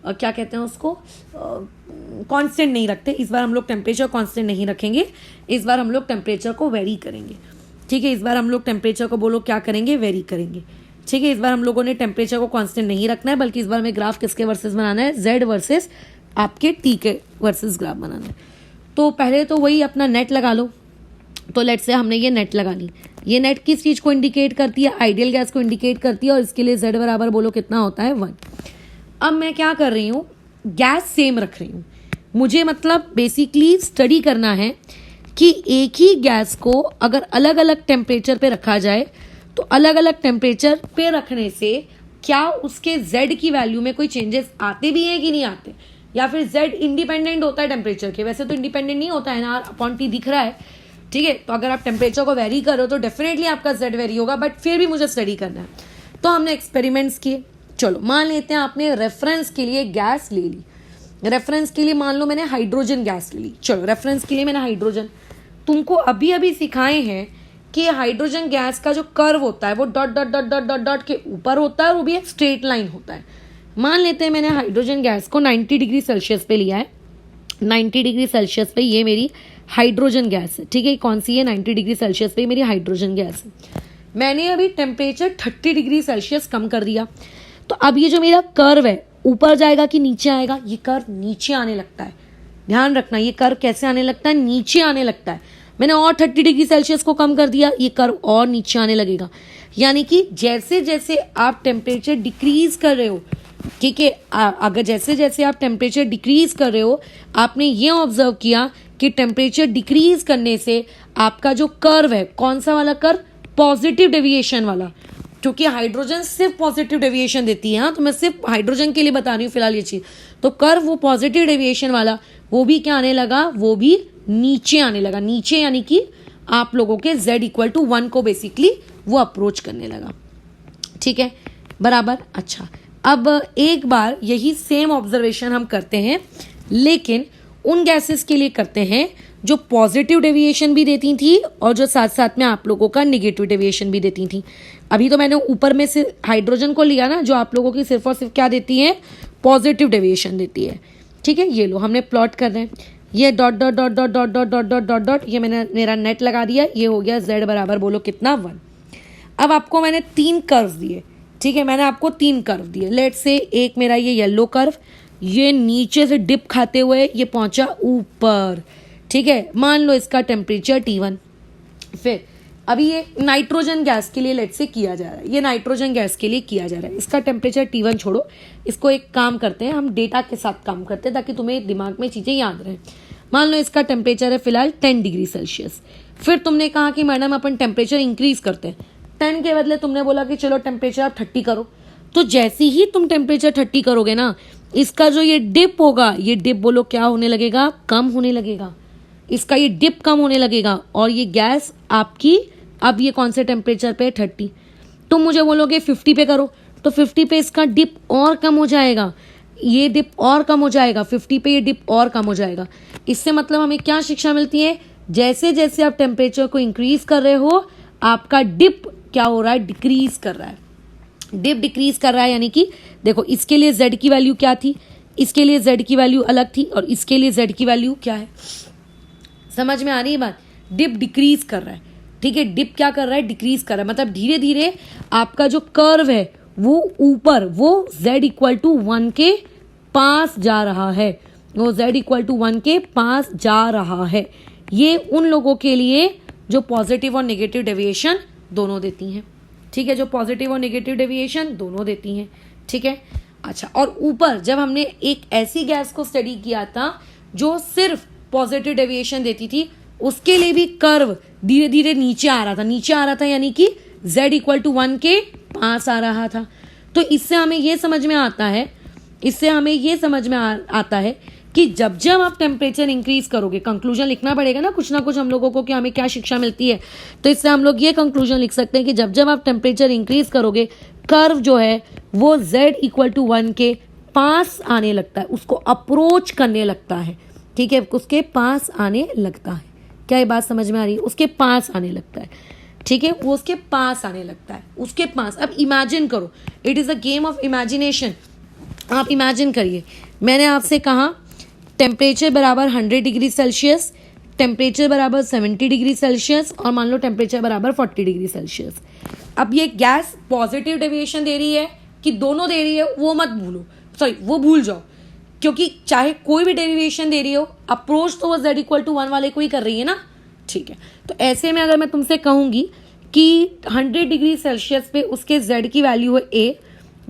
S1: क्या कहते हैं उसको, कांस्टेंट नहीं रखते। इस बार हम लोग टेम्परेचर कांस्टेंट नहीं रखेंगे, इस बार हम लोग टेम्परेचर को वेरी करेंगे, ठीक है। इस बार हम लोग टेम्परेचर को बोलो क्या करेंगे, वेरी करेंगे, ठीक है। इस बार हम लोगों ने टेम्परेचर को कांस्टेंट नहीं रखना है, बल्कि इस बार में ग्राफ किसके वर्सेस बनाना है, Z वर्सेस आपके T के वर्सेस ग्राफ बनाना है। तो पहले तो वही अपना नेट लगा लो। तो लेट से हमने ये नेट लगा ली। ये नेट किस चीज को इंडिकेट करती है, आइडियल गैस को इंडिकेट करती है, और इसके लिए Z बराबर बोलो कितना होता है, 1। अब मैं क्या कर रही हूँ, गैस सेम रख रही हूँ। मुझे मतलब बेसिकली स्टडी करना है कि एक ही गैस को अगर अलग अलग टेम्परेचर पे रखा जाए तो अलग अलग टेम्परेचर पे रखने से क्या उसके Z की वैल्यू में कोई चेंजेस आते भी हैं कि नहीं आते, या फिर Z इंडिपेंडेंट होता है टेम्परेचर के। वैसे तो इंडिपेंडेंट नहीं होता है ना, अपॉन T दिख रहा है, ठीक है। तो अगर आप टेम्परेचर को वेरी करो तो डेफिनेटली आपका Z वेरी होगा, बट फिर भी मुझे स्टडी करना है। तो हमने एक्सपेरिमेंट्स किए। चलो मान लेते हैं आपने रेफरेंस के लिए गैस ले ली। रेफरेंस के लिए मान लो मैंने हाइड्रोजन गैस ले ली। चलो रेफरेंस के लिए मैंने हाइड्रोजन, तुमको अभी अभी सिखाए हैं कि हाइड्रोजन गैस का जो कर्व होता है वो dot dot dot dot dot dot के ऊपर होता है और वो भी एक स्ट्रेट लाइन होता है। मान लेते हैं मैंने हाइड्रोजन गैस को 90 डिग्री सेल्सियस पे लिया है। 90 डिग्री सेल्सियस पे ये मेरी हाइड्रोजन गैस है, ठीक है। कौन सी है, 90 डिग्री सेल्सियस पे मेरी हाइड्रोजन गैस है। मैंने अभी टेम्परेचर 30 डिग्री सेल्सियस कम कर दिया। तो अब ये जो मेरा कर्व है ऊपर जाएगा कि नीचे आएगा, ये कर्व नीचे आने लगता है। ध्यान रखना, ये कर्व कैसे आने लगता है, नीचे आने लगता है। मैंने और 30 डिग्री सेल्सियस को कम कर दिया, ये कर्व और नीचे आने लगेगा। यानी कि जैसे जैसे आप टेम्परेचर डिक्रीज कर रहे हो, ठीक है, अगर जैसे जैसे आप टेम्परेचर डिक्रीज कर रहे हो, आपने ये ऑब्जर्व किया कि टेम्परेचर डिक्रीज करने से आपका जो कर्व है, कौन सा वाला कर्व, पॉजिटिव डेविएशन वाला, क्योंकि हाइड्रोजन सिर्फ पॉजिटिव डेविएशन देती है। हाँ, तो मैं सिर्फ हाइड्रोजन के लिए बता रही हूँ फिलहाल ये चीज। तो कर्व वो पॉजिटिव डेविएशन वाला, वो भी क्या आने लगा, वो भी नीचे आने लगा। नीचे यानी कि आप लोगों के Z इक्वल टू 1 को बेसिकली वो अप्रोच करने लगा, ठीक है, बराबर। अच्छा, अब एक बार यही सेम ऑब्जर्वेशन हम करते हैं, लेकिन उन गैसेस के लिए करते हैं जो पॉजिटिव डेविएशन भी देती थी और जो साथ साथ में आप लोगों का निगेटिव डेविएशन भी देती थी। अभी तो मैंने ऊपर में से हाइड्रोजन को लिया ना, जो आप लोगों की सिर्फ और सिर्फ क्या देती है, पॉजिटिव डेविएशन देती है, ठीक है। ये लो, हमने प्लॉट कर रहे हैं, ये dot dot dot dot dot dot dot dot dot dot, ये मैंने मेरा नेट लगा दिया। ये हो गया Z बराबर बोलो कितना, 1। अब आपको मैंने 3 कर्व दिए, ठीक है, मैंने आपको 3 कर्व दिए। लेट से एक मेरा ये येलो कर्व, ये नीचे से डिप खाते हुए ये पहुंचा ऊपर, ठीक है। मान लो इसका टेम्परेचर T1। फिर अभी ये नाइट्रोजन गैस के लिए लेट से किया जा रहा है, ये नाइट्रोजन गैस के लिए किया जा रहा है। इसका टेम्परेचर T1 छोड़ो, इसको एक काम करते हैं, हम डेटा के साथ काम करते हैं ताकि तुम्हें दिमाग में चीज़ें याद रहें। मान लो इसका टेम्परेचर है फिलहाल 10 डिग्री सेल्सियस। फिर तुमने कहा कि मैडम अपन टेम्परेचर इंक्रीज करते हैं, 10 के बदले तुमने बोला कि चलो टेम्परेचर आप 30 करो। तो जैसे ही तुम टेम्परेचर 30 करोगे ना, इसका जो ये डिप होगा, ये डिप बोलो क्या होने लगेगा, कम होने लगेगा। इसका ये डिप कम होने लगेगा और ये गैस आपकी अब ये कौन से टेम्परेचर पे है, 30। तुम मुझे बोलोगे 50 पे करो, तो 50 पे इसका डिप और कम हो जाएगा, ये डिप और कम हो जाएगा, 50 पे ये डिप और कम हो जाएगा। इससे मतलब हमें क्या शिक्षा मिलती है, जैसे जैसे आप टेम्परेचर को इंक्रीज कर रहे हो, आपका डिप क्या हो रहा है, डिक्रीज कर रहा है। डिप डिक्रीज कर रहा है, यानी कि देखो इसके लिए z की वैल्यू क्या थी, इसके लिए z की वैल्यू अलग थी और इसके लिए z की वैल्यू क्या है। समझ में आ रही है बात, डिप डिक्रीज कर रहा है। ठीक है, डिप क्या कर रहा है, डिक्रीज कर रहा है, मतलब धीरे धीरे आपका जो कर्व है वो ऊपर, वो z इक्वल टू 1 के पास जा रहा है, वो z इक्वल टू 1 के पास जा रहा है। ये उन लोगों के लिए जो पॉजिटिव और नेगेटिव डेविएशन दोनों देती हैं। ठीक है, जो पॉजिटिव और नेगेटिव डेविएशन दोनों देती हैं। ठीक है, अच्छा, और ऊपर जब हमने एक ऐसी गैस को स्टडी किया था जो सिर्फ पॉजिटिव डेविएशन देती थी, उसके लिए भी कर्व धीरे धीरे नीचे आ रहा था, यानी कि z इक्वल टू 1 के पास आ रहा था। तो इससे हमें ये समझ में आता है कि जब जब आप टेम्परेचर इंक्रीज करोगे, कंक्लूजन लिखना पड़ेगा ना कुछ हम लोगों को कि हमें क्या शिक्षा मिलती है। तो इससे हम लोग ये कंक्लूजन लिख सकते हैं कि जब जब आप टेम्परेचर इंक्रीज करोगे, कर्व जो है वो z इक्वल टू 1 के पास आने लगता है, उसको अप्रोच करने लगता है। ठीक है, उसके पास आने लगता है। क्या ये बात समझ में आ रही है, उसके पास आने लगता है। ठीक है, वो उसके पास आने लगता है, उसके पास। अब इमेजिन करो, it is a game of imagination. आप इमेजिन करिए, मैंने आपसे कहा टेम्परेचर बराबर 100 डिग्री सेल्सियस, टेम्परेचर बराबर 70 डिग्री सेल्सियस और मान लो टेम्परेचर बराबर 40 डिग्री सेल्सियस। अब ये गैस पॉजिटिव डेविएशन दे रही है कि दोनों दे रही है, वो भूल जाओ, क्योंकि चाहे कोई भी डेरिवेशन दे रही हो, अप्रोच तो वो z इक्वल टू 1 वाले को ही कर रही है ना। ठीक है, तो ऐसे में अगर मैं तुमसे कहूंगी कि 100 डिग्री सेल्सियस पे उसके z की वैल्यू है a,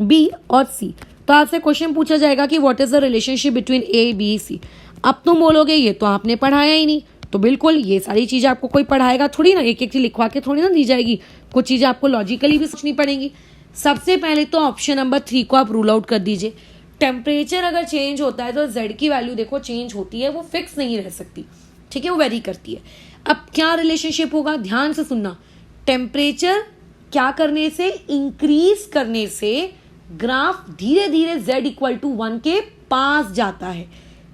S1: b और c, तो आपसे क्वेश्चन पूछा जाएगा कि what is the relationship between a, b, c। अब तुम बोलोगे ये तो आपने पढ़ाया ही नहीं। तो बिल्कुल, ये सारी चीज़ें आपको कोई पढ़ाएगा थोड़ी ना, एक एक चीज लिखवा के थोड़ी ना दी जाएगी, कुछ चीज़ें आपको लॉजिकली भी सोचनी पड़ेंगी। सबसे पहले तो ऑप्शन नंबर 3 को आप रूल आउट कर दीजिए। टेम्परेचर अगर चेंज होता है तो z की वैल्यू देखो चेंज होती है, वो फिक्स नहीं रह सकती। ठीक है, वो वेरी करती है। अब क्या रिलेशनशिप होगा, ध्यान से सुनना। टेम्परेचर क्या करने से, इंक्रीज करने से ग्राफ धीरे धीरे z इक्वल टू 1 के पास जाता है,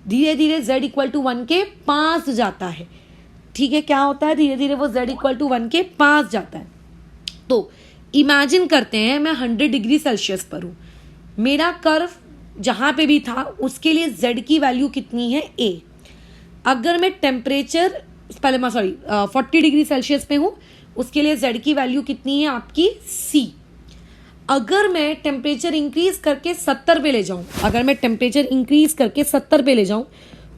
S1: धीरे धीरे z इक्वल टू 1 के पास जाता है। ठीक है, क्या होता है, धीरे धीरे वो z इक्वल टू 1 के पास जाता है। तो इमेजिन करते हैं मैं 100 डिग्री सेल्सियस पर हूँ, मेरा कर्व जहाँ पे भी था उसके लिए z की वैल्यू कितनी है, a। अगर मैं टेम्परेचर 40 डिग्री सेल्सियस पे हूँ, उसके लिए z की वैल्यू कितनी है आपकी, c। अगर मैं टेम्परेचर इंक्रीज करके 70 पे ले जाऊं,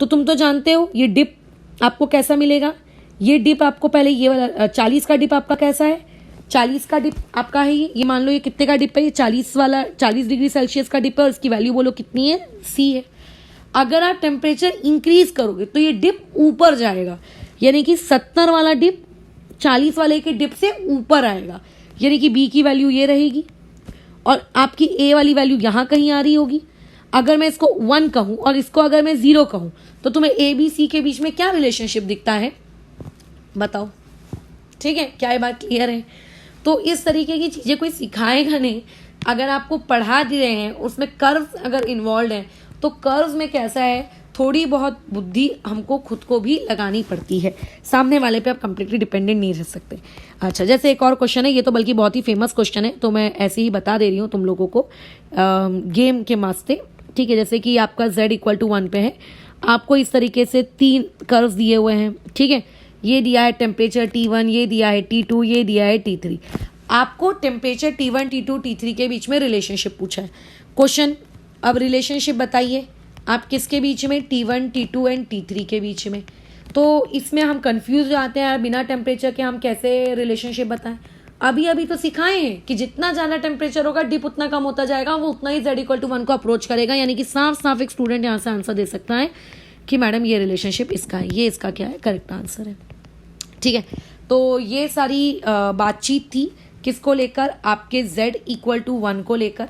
S1: तो तुम तो जानते हो ये डिप आपको कैसा मिलेगा। ये डिप आपको पहले ये वाला 40 का डिप आपका कैसा है, 40 का डिप आपका है ये मान लो ये कितने का डिप है, ये 40 डिग्री सेल्सियस का डिप है और इसकी वैल्यू बोलो कितनी है, c है। अगर आप टेम्परेचर इंक्रीज करोगे तो ये डिप ऊपर जाएगा, यानी कि 70 वाला डिप 40 वाले के डिप से ऊपर आएगा, यानी कि b की वैल्यू ये रहेगी और आपकी a वाली वैल्यू यहाँ कहीं आ रही होगी। अगर मैं इसको 1 कहूँ और इसको अगर मैं 0 कहूँ तो तुम्हें a b c के बीच में क्या रिलेशनशिप दिखता है, बताओ। ठीक है, क्या ये बात क्लियर है। तो इस तरीके की चीज़ें कोई सिखाएगा नहीं, अगर आपको पढ़ा दे रहे हैं उसमें कर्व्स अगर इन्वॉल्व हैं तो कर्व्स में कैसा है, थोड़ी बहुत बुद्धि हमको खुद को भी लगानी पड़ती है, सामने वाले पे आप कंप्लीटली डिपेंडेंट नहीं रह सकते। अच्छा, जैसे एक और क्वेश्चन है, ये तो बल्कि बहुत ही फेमस क्वेश्चन है, तो मैं ऐसे ही बता दे रही हूँ तुम लोगों को गेम के वास्ते। ठीक है, जैसे कि आपका z इक्वल टू 1 पे है, आपको इस तरीके से 3 कर्व्स दिए हुए हैं। ठीक है, ये दिया है टेम्परेचर T1, ये दिया है T2, ये दिया है T3। आपको टेम्परेचर T1, T2, T3 के बीच में रिलेशनशिप पूछा है क्वेश्चन। अब रिलेशनशिप बताइए आप किसके बीच में, T1, T2 एंड T3 के बीच में। तो इसमें हम कंफ्यूज हो जाते हैं यार, बिना टेम्परेचर के हम कैसे रिलेशनशिप बताएं। अभी अभी तो सिखाए हैं कि जितना ज़्यादा टेम्परेचर होगा डिप उतना कम होता जाएगा, वो उतना ही Z=1 को अप्रोच करेगा। यानी कि साफ साफ एक स्टूडेंट यहाँ से आंसर दे सकता है कि मैडम ये रिलेशनशिप इसका है, ये इसका क्या है, करेक्ट आंसर है। ठीक है, तो ये सारी बातचीत थी किसको लेकर, आपके Z=1 को लेकर।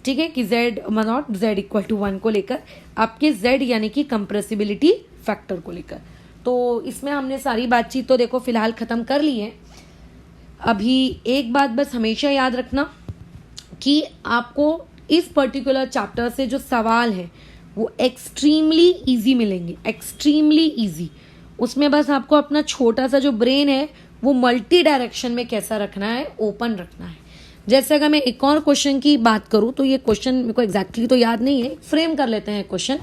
S1: ठीक है, कि Z=1 को लेकर, आपके Z यानी कि कंप्रेसिबिलिटी फैक्टर को लेकर। तो इसमें हमने सारी बातचीत तो देखो फिलहाल ख़त्म कर ली है। अभी एक बात बस हमेशा याद रखना कि आपको इस पर्टिकुलर चैप्टर से जो सवाल है वो एक्सट्रीमली इजी मिलेंगे, एक्सट्रीमली इजी। उसमें बस आपको अपना छोटा सा जो ब्रेन है वो मल्टी डायरेक्शन में कैसा रखना है, ओपन रखना है। जैसे अगर मैं एक और क्वेश्चन की बात करूं तो ये क्वेश्चन मेरे को एग्जैक्टली तो याद नहीं है, फ्रेम कर लेते हैं क्वेश्चन।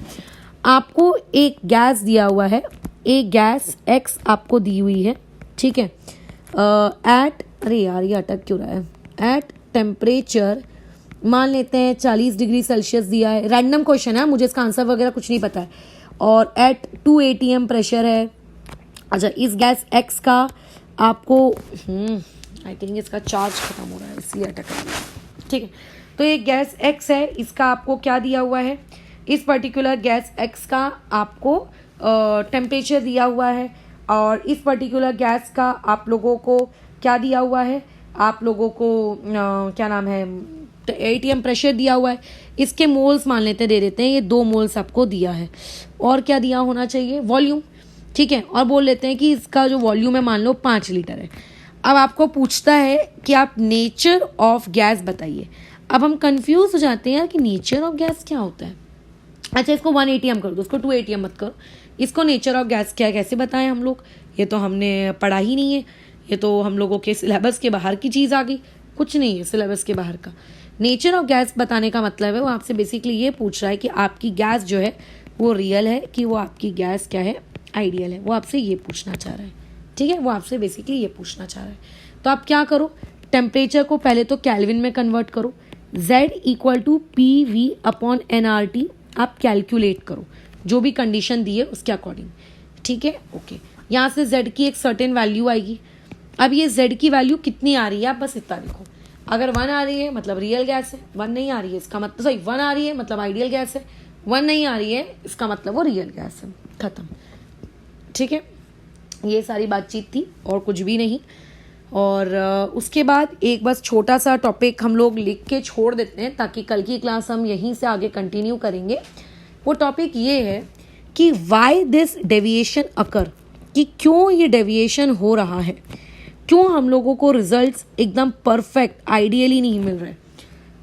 S1: आपको एक गैस दिया हुआ है, एक गैस X आपको दी हुई है। ठीक है, एट, अरे यार ये अटक क्यों रहा है, एट टेम्परेचर मान लेते हैं 40 डिग्री सेल्सियस दिया है। रैंडम क्वेश्चन है, मुझे इसका आंसर वगैरह कुछ नहीं पता है। और एट 2 atm प्रेशर है। अच्छा, इस गैस X का आपको आई थिंक इसका चार्ज खत्म हो रहा है इसलिए अटक रहा है। ठीक है, तो ये गैस X है, इसका आपको क्या दिया हुआ है, इस पर्टिकुलर गैस X का आपको टेम्परेचर दिया हुआ है। और इस पर्टिकुलर गैस का आप लोगों को क्या दिया हुआ है, आप लोगों को क्या नाम है, atm प्रेशर दिया हुआ है। इसके मोल्स मान लेते हैं, दे देते हैं, ये 2 मोल्स आपको दिया है। और क्या दिया होना चाहिए, वॉल्यूम। ठीक है, और बोल लेते हैं कि इसका जो वॉल्यूम है मान लो 5 लीटर है। अब आपको पूछता है कि आप नेचर ऑफ गैस बताइए। अब हम कंफ्यूज हो जाते हैं यार कि नेचर ऑफ गैस क्या होता है। अच्छा, इसको 1 atm कर दो, उसको 2 atm मत करो। इसको नेचर ऑफ गैस क्या कैसे बताएं हम लोग, ये तो हमने पढ़ा ही नहीं है, ये तो हम लोगों के सिलेबस के बाहर की चीज़ आ गई, कुछ नहीं है सिलेबस के बाहर का। नेचर ऑफ गैस बताने का मतलब है वो आपसे बेसिकली ये पूछ रहा है कि आपकी गैस जो है वो रियल है कि वो आपकी गैस क्या है, आइडियल है, वो आपसे ये पूछना चाह रहा है। ठीक है, वो आपसे बेसिकली ये पूछना चाह रहा है। तो आप क्या करो, टेम्परेचर को पहले तो केल्विन में कन्वर्ट करो, Z=PV/nRT आप कैलकुलेट करो जो भी कंडीशन दी है उसके अकॉर्डिंग। ठीक है, ओके, यहाँ से Z की एक सर्टेन वैल्यू आएगी। अब ये Z की वैल्यू कितनी आ रही है आप बस इतना लिखो। अगर 1 आ रही है मतलब रियल गैस है, 1 नहीं आ रही है इसका मतलब, सॉरी 1 आ रही है मतलब आइडियल गैस है, 1 नहीं आ रही है इसका मतलब वो रियल गैस है, खत्म। ठीक है, ये सारी बातचीत थी और कुछ भी नहीं। और उसके बाद एक बस छोटा सा टॉपिक हम लोग लिख के छोड़ देते हैं ताकि कल की क्लास हम यहीं से आगे कंटिन्यू करेंगे। वो टॉपिक ये है कि वाई दिस डेविएशन अकर, कि क्यों ये डेविएशन हो रहा है, क्यों हम लोगों को रिजल्ट्स एकदम परफेक्ट आइडियली नहीं मिल रहे,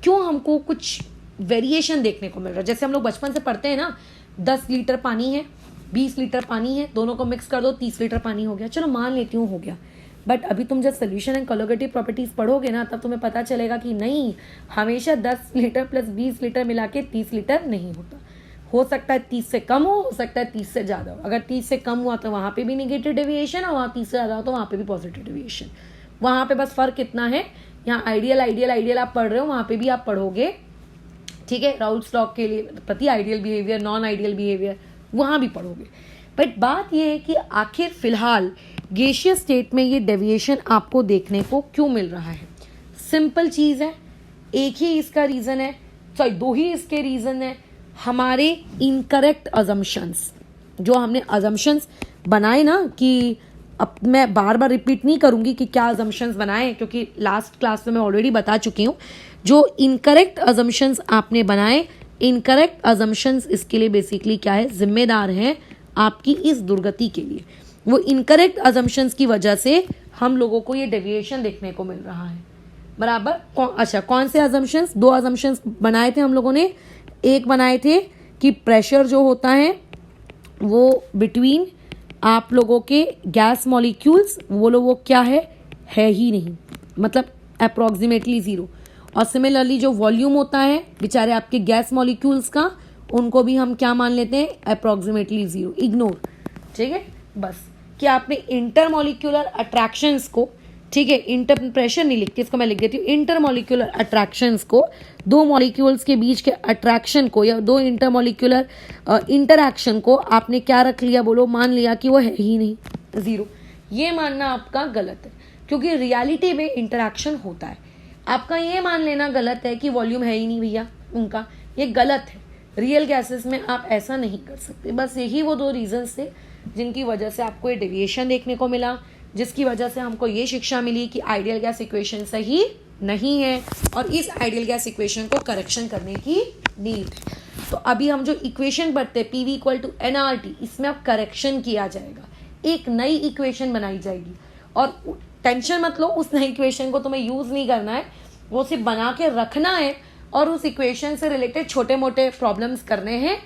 S1: क्यों हमको कुछ वेरिएशन देखने को मिल रहा है। जैसे हम लोग बचपन से पढ़ते हैं ना, 10 लीटर पानी है, 20 लीटर पानी है, दोनों को मिक्स कर दो 30 लीटर पानी हो गया, चलो मान लेती हूँ हो गया। बट अभी तुम जब सोल्यूशन एंड कोलैबोरेटिव प्रॉपर्टीज पढ़ोगे ना तब तुम्हें पता चलेगा कि नहीं, हमेशा 10 लीटर प्लस 20 लीटर मिला के 30 लीटर नहीं होता। हो सकता है 30 से कम हो सकता है 30 से ज़्यादा हो। अगर 30 से कम हुआ तो वहाँ पे भी नेगेटिव डेविएशन, और वहाँ 30 से ज़्यादा हो तो वहाँ पे भी पॉजिटिव डेविएशन। वहाँ पे बस फर्क कितना है, यहाँ आइडियल आइडियल आइडियल आप पढ़ रहे हो, वहाँ पे भी आप पढ़ोगे। ठीक है, राउल्स लॉ के लिए प्रति ideal behaviour, non ideal behaviour, वहाँ भी पढ़ोगे। बट बात यह है कि आखिर फिलहाल गैसियस स्टेट में ये डेविएशन आपको देखने को क्यों मिल रहा है। सिंपल चीज़ है, एक ही इसका रीज़न है, सॉरी 2 ही इसके रीज़न है। हमारे इनकरेक्ट अजम्पशंस, जो हमने अजम्पशंस बनाए ना, कि अब मैं बार बार रिपीट नहीं करूँगी कि क्या अजम्पशंस बनाए, क्योंकि लास्ट क्लास में मैं ऑलरेडी बता चुकी हूँ। जो इनकरेक्ट अजम्पशंस आपने बनाए, इनकरेक्ट अजम्पशंस इसके लिए बेसिकली क्या है, जिम्मेदार हैं आपकी इस दुर्गति के लिए। वो इनकरेक्ट अजम्पशंस की वजह से हम लोगों को ये डेविएशन देखने को मिल रहा है, बराबर। अच्छा, कौन से अजम्पशंस, 2 अजम्पशंस बनाए थे हम लोगों ने। एक बनाए थे कि प्रेशर जो होता है वो बिटवीन आप लोगों के गैस मॉलिक्यूल्स, वो क्या है ही नहीं, मतलब अप्रॉक्सीमेटली 0। और सिमिलरली जो वॉल्यूम होता है बेचारे आपके गैस मॉलिक्यूल्स का, उनको भी हम क्या मान लेते हैं, अप्रॉक्सीमेटली 0, इग्नोर। ठीक है, बस कि आपने इंटरमॉलिक्यूलर अट्रैक्शंस को ठीक है, इंटर प्रेशर नहीं लिखती, इसको मैं लिख देती हूँ इंटरमोलिकुलर अट्रैक्शंस को, दो मॉलिक्यूल्स के बीच के अट्रैक्शन को या दो इंटरमोलिकुलर इंटरैक्शन को आपने क्या रख लिया, बोलो, मान लिया कि वो है ही नहीं, जीरो। ये मानना आपका गलत है, क्योंकि रियलिटी में इंटरैक्शन होता है। आपका ये मान लेना गलत है कि वॉल्यूम है ही नहीं भैया उनका, ये गलत है। रियल गैसेस में आप ऐसा नहीं कर सकते। बस यही वो दो रीजंस थे जिनकी वजह से आपको ये डेविएशन देखने को मिला, जिसकी वजह से हमको ये शिक्षा मिली कि आइडियल गैस इक्वेशन सही नहीं है और इस आइडियल गैस इक्वेशन को करेक्शन करने की नीड है। तो अभी हम जो इक्वेशन पढ़ते हैं PV इक्वल टू NRT, इसमें अब करेक्शन किया जाएगा, एक नई इक्वेशन बनाई जाएगी। और टेंशन मत लो, उस नई इक्वेशन को तुम्हें यूज नहीं करना है, वो सिर्फ बना के रखना है और उस इक्वेशन से रिलेटेड छोटे मोटे प्रॉब्लम्स करने हैं।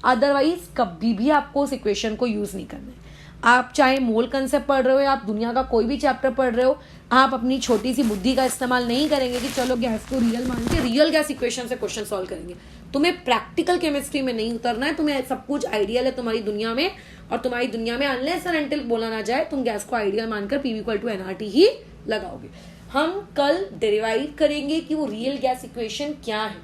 S1: अदरवाइज कभी भी आपको उस इक्वेशन को यूज नहीं करना है। आप चाहे मोल कंसेप्ट पढ़ रहे हो या आप दुनिया का कोई भी चैप्टर पढ़ रहे हो, आप अपनी छोटी सी बुद्धि का इस्तेमाल नहीं करेंगे कि चलो गैस को रियल मान के रियल गैस इक्वेशन से क्वेश्चन सॉल्व करेंगे। तुम्हें प्रैक्टिकल केमिस्ट्री में नहीं उतरना है, तुम्हें सब कुछ आइडियल है तुम्हारी दुनिया में, और तुम्हारी दुनिया में अनलेस एंड अनटिल बोला ना जाए तुम गैस को आइडियल मानकर PV इक्वल टू NRT ही लगाओगे। हम कल डिराइव करेंगे कि वो रियल गैस इक्वेशन क्या है,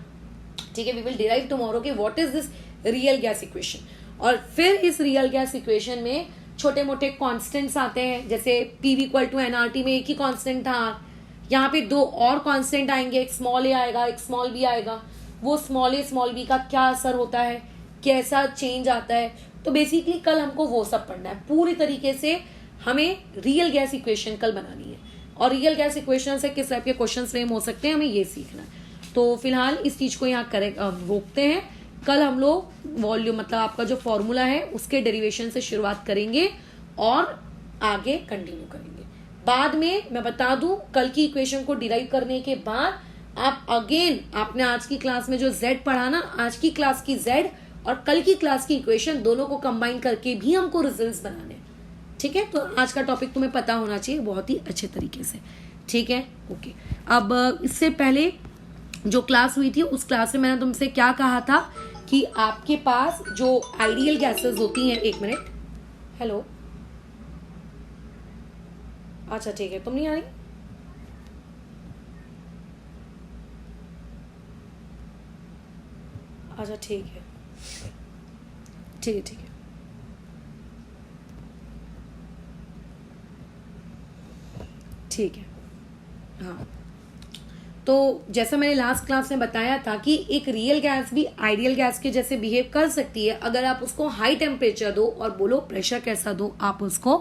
S1: ठीक है। वी विल डिराइव टुमारो कि what is this real gas equation, और फिर इस रियल गैस इक्वेशन में छोटे मोटे कांस्टेंट्स आते हैं। जैसे PV इक्वल टू NRT में एक ही कांस्टेंट था, यहाँ पे दो और कांस्टेंट आएंगे, एक स्मॉल a आएगा, एक स्मॉल b आएगा। वो स्मॉल a स्मॉल b का क्या असर होता है, कैसा चेंज आता है, तो बेसिकली कल हमको वो सब पढ़ना है। पूरी तरीके से हमें रियल गैस इक्वेशन कल बनानी है, और रियल गैस इक्वेशन से किस टाइप के क्वेश्चन फ्रेम हो सकते हैं हमें ये सीखना है। तो फिलहाल इस चीज को यहाँ करेक्ट रोकते हैं। कल हम लोग वॉल्यूम मतलब आपका जो फॉर्मूला है उसके डेरिवेशन से शुरुआत करेंगे और आगे कंटिन्यू करेंगे। बाद में मैं बता दूं, कल की इक्वेशन को डिराइव करने के बाद आप अगेन आपने आज की क्लास में जो z पढ़ा ना, आज की क्लास की z और कल की क्लास की इक्वेशन दोनों को कंबाइन करके भी हमको रिजल्ट्स बनाने हैं, ठीक है। तो आज का टॉपिक तुम्हें पता होना चाहिए बहुत ही अच्छे तरीके से, ठीक है, ओके। अब इससे पहले जो क्लास हुई थी उस क्लास में मैंने तुमसे क्या कहा था कि आपके पास जो आइडियल गैसेस होती हैं, एक मिनट, हेलो, अच्छा ठीक है, तुम नहीं आ रही, अच्छा ठीक है, ठीक है, ठीक है, ठीक है, हाँ। तो जैसा मैंने लास्ट क्लास में बताया था कि एक रियल गैस भी आइडियल गैस के जैसे बिहेव कर सकती है अगर आप उसको हाई टेम्परेचर दो, और बोलो प्रेशर कैसा दो, आप उसको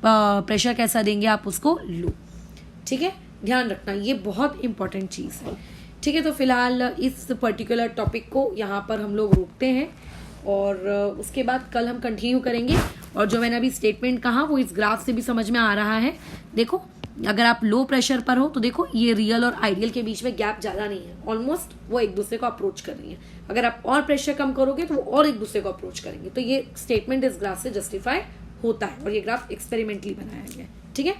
S1: प्रेशर कैसा देंगे, आप उसको लो, ठीक है। ध्यान रखना, ये बहुत इंपॉर्टेंट चीज है, ठीक है। तो फिलहाल इस पर्टिकुलर टॉपिक को यहाँ पर हम लोग रोकते हैं, और उसके बाद कल हम कंटिन्यू करेंगे। और जो मैंने अभी स्टेटमेंट कहा वो इस ग्राफ से भी समझ में आ रहा है। देखो, अगर आप लो प्रेशर पर हो तो देखो ये रियल और आइडियल के बीच में गैप ज्यादा नहीं है, ऑलमोस्ट वो एक दूसरे को अप्रोच कर रही है। अगर आप और प्रेशर कम करोगे तो वो और एक दूसरे को अप्रोच करेंगे। तो ये स्टेटमेंट इस ग्राफ से जस्टिफाई होता है, और ये ग्राफ एक्सपेरिमेंटली बनाया गया है, ठीक है।